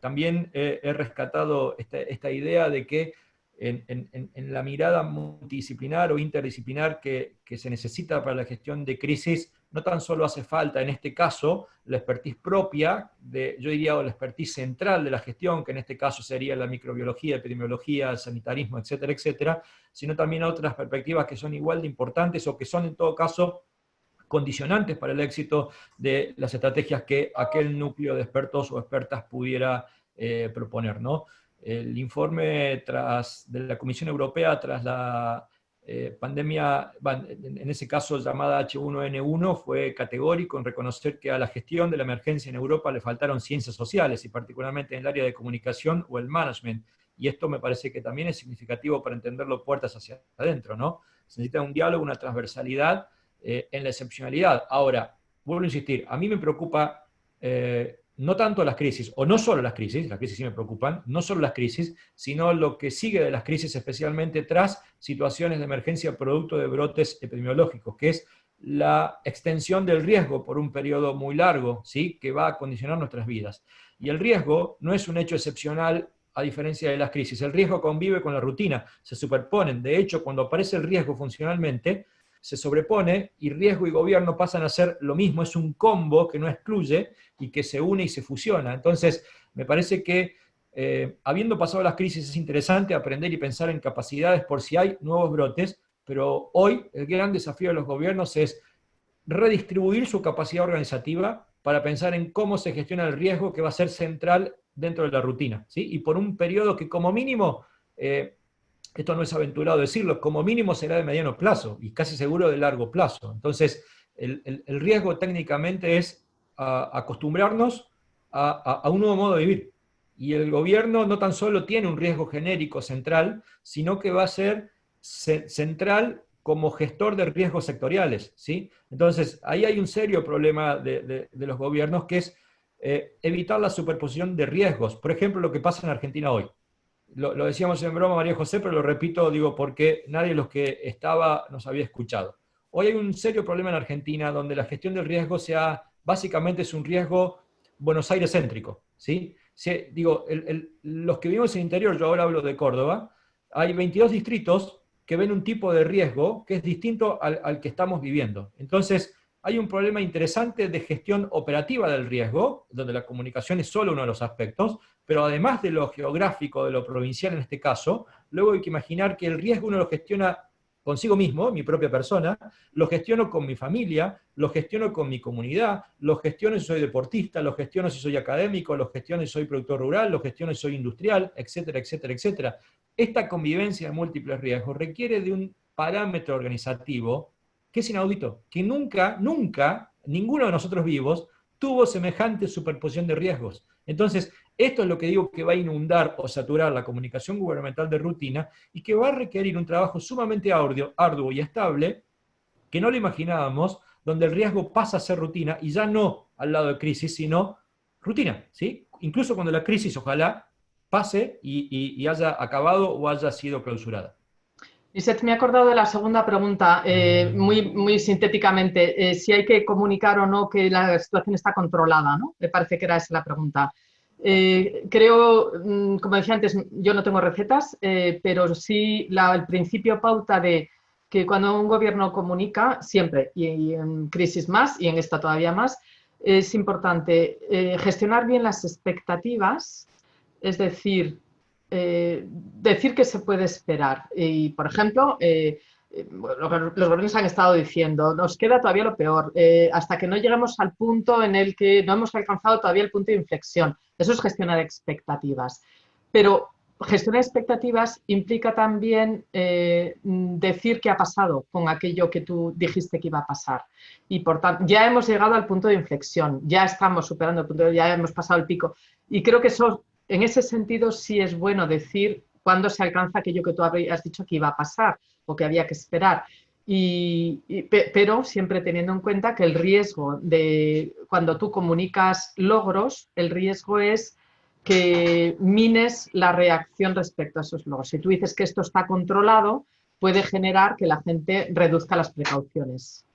También he rescatado esta idea de que en la mirada multidisciplinar o interdisciplinar que se necesita para la gestión de crisis, no tan solo hace falta, en este caso, la expertise propia, yo diría, la expertise central de la gestión, que en este caso sería la microbiología, epidemiología, el sanitarismo, etcétera, etcétera, sino también otras perspectivas que son igual de importantes o que son, en todo caso, condicionantes para el éxito de las estrategias que aquel núcleo de expertos o expertas pudiera proponer, ¿no? El informe de la Comisión Europea tras la pandemia, en ese caso llamada H1N1, fue categórico en reconocer que a la gestión de la emergencia en Europa le faltaron ciencias sociales, y particularmente en el área de comunicación o el management. Y esto me parece que también es significativo para entenderlo puertas hacia adentro, ¿no? Se necesita un diálogo, una transversalidad en la excepcionalidad. Ahora, vuelvo a insistir, a mí me preocupa no tanto las crisis, o no solo las crisis sí me preocupan, no solo las crisis, sino lo que sigue de las crisis, especialmente tras situaciones de emergencia producto de brotes epidemiológicos, que es la extensión del riesgo por un periodo muy largo, ¿sí? Que va a condicionar nuestras vidas. Y el riesgo no es un hecho excepcional a diferencia de las crisis. El riesgo convive con la rutina, se superponen. De hecho, cuando aparece el riesgo funcionalmente, se sobrepone y riesgo y gobierno pasan a ser lo mismo, es un combo que no excluye y que se une y se fusiona. Entonces, me parece que habiendo pasado las crisis es interesante aprender y pensar en capacidades por si hay nuevos brotes, pero hoy el gran desafío de los gobiernos es redistribuir su capacidad organizativa para pensar en cómo se gestiona el riesgo que va a ser central dentro de la rutina, ¿sí? Y por un periodo que como mínimo... esto no es aventurado decirlo, como mínimo será de mediano plazo y casi seguro de largo plazo. Entonces, el riesgo técnicamente es acostumbrarnos a un nuevo modo de vivir. Y el gobierno no tan solo tiene un riesgo genérico central, sino que va a ser central como gestor de riesgos sectoriales, ¿sí? Entonces, ahí hay un serio problema de los gobiernos, que es evitar la superposición de riesgos. Por ejemplo, lo que pasa en Argentina hoy. Lo decíamos en broma, María José, pero lo repito, digo, porque nadie de los que estaba nos había escuchado. Hoy hay un serio problema en Argentina donde la gestión del riesgo básicamente es un riesgo Buenos Aires céntrico, ¿sí? Digo, los que vivimos en el interior, yo ahora hablo de Córdoba, hay 22 distritos que ven un tipo de riesgo que es distinto al que estamos viviendo. Entonces, hay un problema interesante de gestión operativa del riesgo, donde la comunicación es solo uno de los aspectos, pero además de lo geográfico, de lo provincial en este caso, luego hay que imaginar que el riesgo uno lo gestiona consigo mismo, mi propia persona, lo gestiono con mi familia, lo gestiono con mi comunidad, lo gestiono si soy deportista, lo gestiono si soy académico, lo gestiono si soy productor rural, lo gestiono si soy industrial, etcétera, etcétera, etcétera. Esta convivencia de múltiples riesgos requiere de un parámetro organizativo que es inaudito, que nunca, ninguno de nosotros vivos tuvo semejante superposición de riesgos. Entonces, esto es lo que digo que va a inundar o saturar la comunicación gubernamental de rutina y que va a requerir un trabajo sumamente arduo y estable que no lo imaginábamos donde el riesgo pasa a ser rutina, y ya no al lado de crisis, sino rutina, ¿sí? Incluso cuando la crisis, ojalá, pase y haya acabado o haya sido clausurada. Lisette, me he acordado de la segunda pregunta, muy sintéticamente, si hay que comunicar o no que la situación está controlada, ¿no? Me parece que era esa la pregunta. Creo, como decía antes, yo no tengo recetas, pero sí el principio pauta de que cuando un gobierno comunica, siempre, y en crisis más, y en esta todavía más, es importante gestionar bien las expectativas, es decir, decir que se puede esperar. Y, por ejemplo, lo que los gobiernos han estado diciendo, nos queda todavía lo peor, hasta que no lleguemos al punto en el que no hemos alcanzado todavía el punto de inflexión. Eso es gestionar expectativas. Pero gestionar expectativas implica también decir qué ha pasado con aquello que tú dijiste que iba a pasar. Y por tanto, ya hemos llegado al punto de inflexión, ya estamos superando el punto, ya hemos pasado el pico. Y creo que eso, en ese sentido, sí es bueno decir cuándo se alcanza aquello que tú has dicho que iba a pasar o que había que esperar. Pero siempre teniendo en cuenta que el riesgo de cuando tú comunicas logros, el riesgo es que mines la reacción respecto a esos logros. Si tú dices que esto está controlado, puede generar que la gente reduzca las precauciones.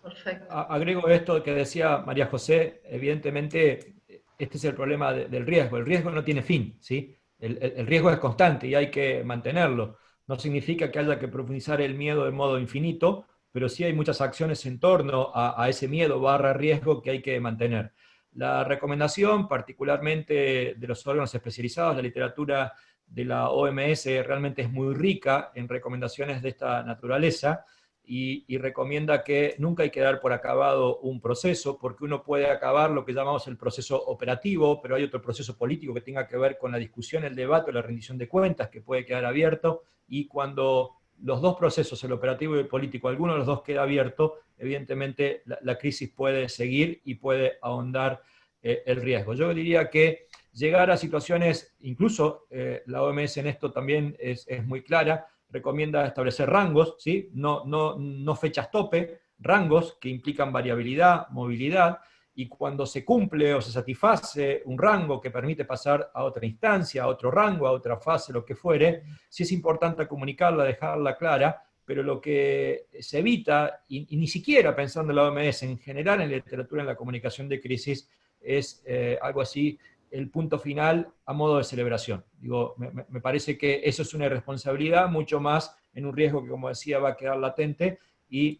Perfecto. Agrego esto que decía María José, evidentemente este es el problema del riesgo. El riesgo no tiene fin, ¿sí? El riesgo es constante y hay que mantenerlo. No significa que haya que profundizar el miedo de modo infinito, pero sí hay muchas acciones en torno a ese miedo / riesgo que hay que mantener. La recomendación, particularmente de los órganos especializados, la literatura de la OMS realmente es muy rica en recomendaciones de esta naturaleza y recomienda que nunca hay que dar por acabado un proceso, porque uno puede acabar lo que llamamos el proceso operativo, pero hay otro proceso político que tenga que ver con la discusión, el debate o la rendición de cuentas que puede quedar abierto, y cuando los dos procesos, el operativo y el político, alguno de los dos queda abierto, evidentemente la crisis puede seguir y puede ahondar el riesgo. Yo diría que llegar a situaciones, incluso la OMS en esto también es muy clara, recomienda establecer rangos, ¿sí? No fechas tope, rangos que implican variabilidad, movilidad, y cuando se cumple o se satisface un rango que permite pasar a otra instancia, a otro rango, a otra fase, lo que fuere, sí es importante comunicarla, dejarla clara, pero lo que se evita, y ni siquiera pensando en la OMS, en general en la literatura, en la comunicación de crisis, es algo así, el punto final a modo de celebración. Digo, me parece que eso es una irresponsabilidad, mucho más en un riesgo que, como decía, va a quedar latente, y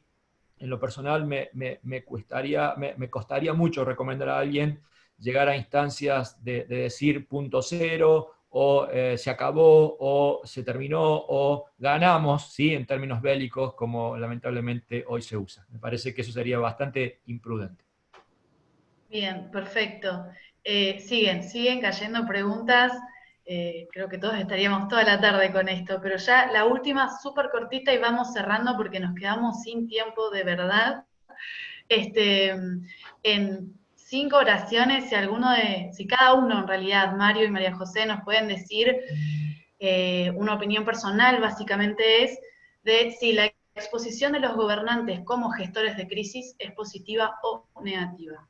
en lo personal me costaría mucho recomendar a alguien llegar a instancias de decir punto cero, o se acabó, o se terminó, o ganamos, ¿sí? En términos bélicos, como lamentablemente hoy se usa. Me parece que eso sería bastante imprudente. Bien, perfecto. Siguen cayendo preguntas. Creo que todos estaríamos toda la tarde con esto, pero ya la última, súper cortita, y vamos cerrando porque nos quedamos sin tiempo de verdad. En 5 oraciones, si cada uno en realidad, Mario y María José, nos pueden decir una opinión personal, básicamente es de si la exposición de los gobernantes como gestores de crisis es positiva o negativa.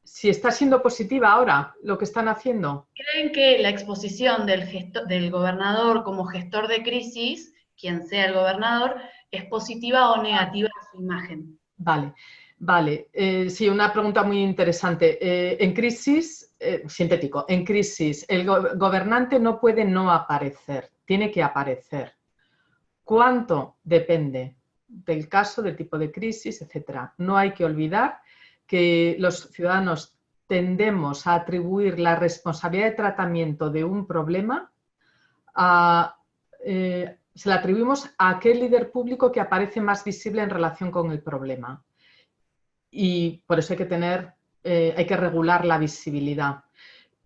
Si está siendo positiva ahora lo que están haciendo. ¿Creen que la exposición del gobernador como gestor de crisis, quien sea el gobernador, es positiva o negativa a su imagen? Vale. Sí, una pregunta muy interesante. En crisis, sintético, en crisis, el gobernante no puede no aparecer, tiene que aparecer. ¿Cuánto? Depende del caso, del tipo de crisis, etc. No hay que olvidar que los ciudadanos tendemos a atribuir la responsabilidad de tratamiento de un problema se la atribuimos a aquel líder público que aparece más visible en relación con el problema. Y por eso hay que regular la visibilidad.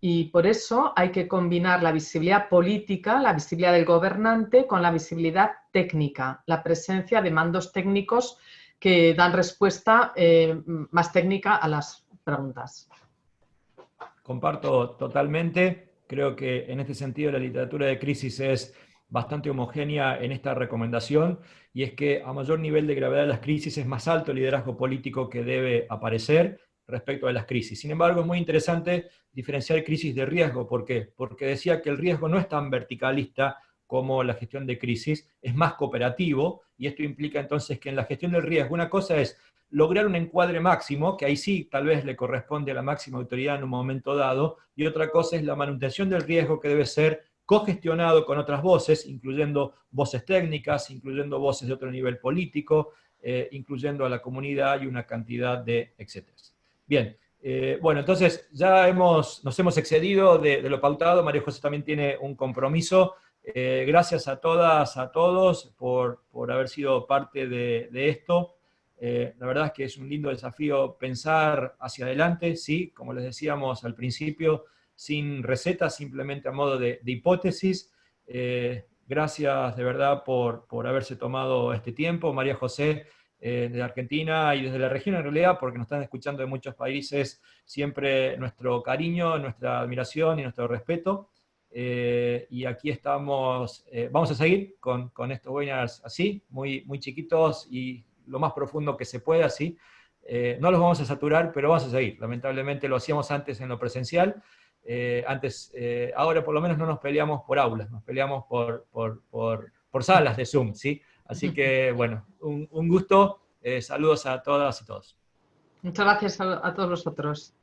Y por eso hay que combinar la visibilidad política, la visibilidad del gobernante, con la visibilidad técnica, la presencia de mandos técnicos que dan respuesta más técnica a las preguntas. Comparto totalmente. Creo que en este sentido la literatura de crisis es bastante homogénea en esta recomendación, y es que a mayor nivel de gravedad de las crisis es más alto el liderazgo político que debe aparecer respecto a las crisis. Sin embargo, es muy interesante diferenciar crisis de riesgo. ¿Por qué? Porque decía que el riesgo no es tan verticalista como la gestión de crisis, es más cooperativo, y esto implica entonces que en la gestión del riesgo una cosa es lograr un encuadre máximo, que ahí sí tal vez le corresponde a la máxima autoridad en un momento dado, y otra cosa es la manutención del riesgo, que debe ser cogestionado con otras voces, incluyendo voces técnicas, incluyendo voces de otro nivel político, incluyendo a la comunidad y una cantidad de etcétera. Bien, bueno, entonces ya nos hemos excedido de lo pautado. María José también tiene un compromiso. Gracias a todas, a todos por haber sido parte de esto. La verdad es que es un lindo desafío pensar hacia adelante, sí, como les decíamos al principio, sin recetas, simplemente a modo de hipótesis. Gracias de verdad por haberse tomado este tiempo. María José, de Argentina y desde la región en realidad, porque nos están escuchando de muchos países, siempre nuestro cariño, nuestra admiración y nuestro respeto. Y aquí estamos, vamos a seguir con estos webinars así, muy, muy chiquitos y lo más profundo que se pueda, así. No los vamos a saturar, pero vamos a seguir. Lamentablemente lo hacíamos antes en lo presencial. Ahora por lo menos no nos peleamos por aulas, nos peleamos por salas de Zoom, ¿sí? Así que, bueno, un gusto. Saludos a todas y todos. Muchas gracias a todos vosotros.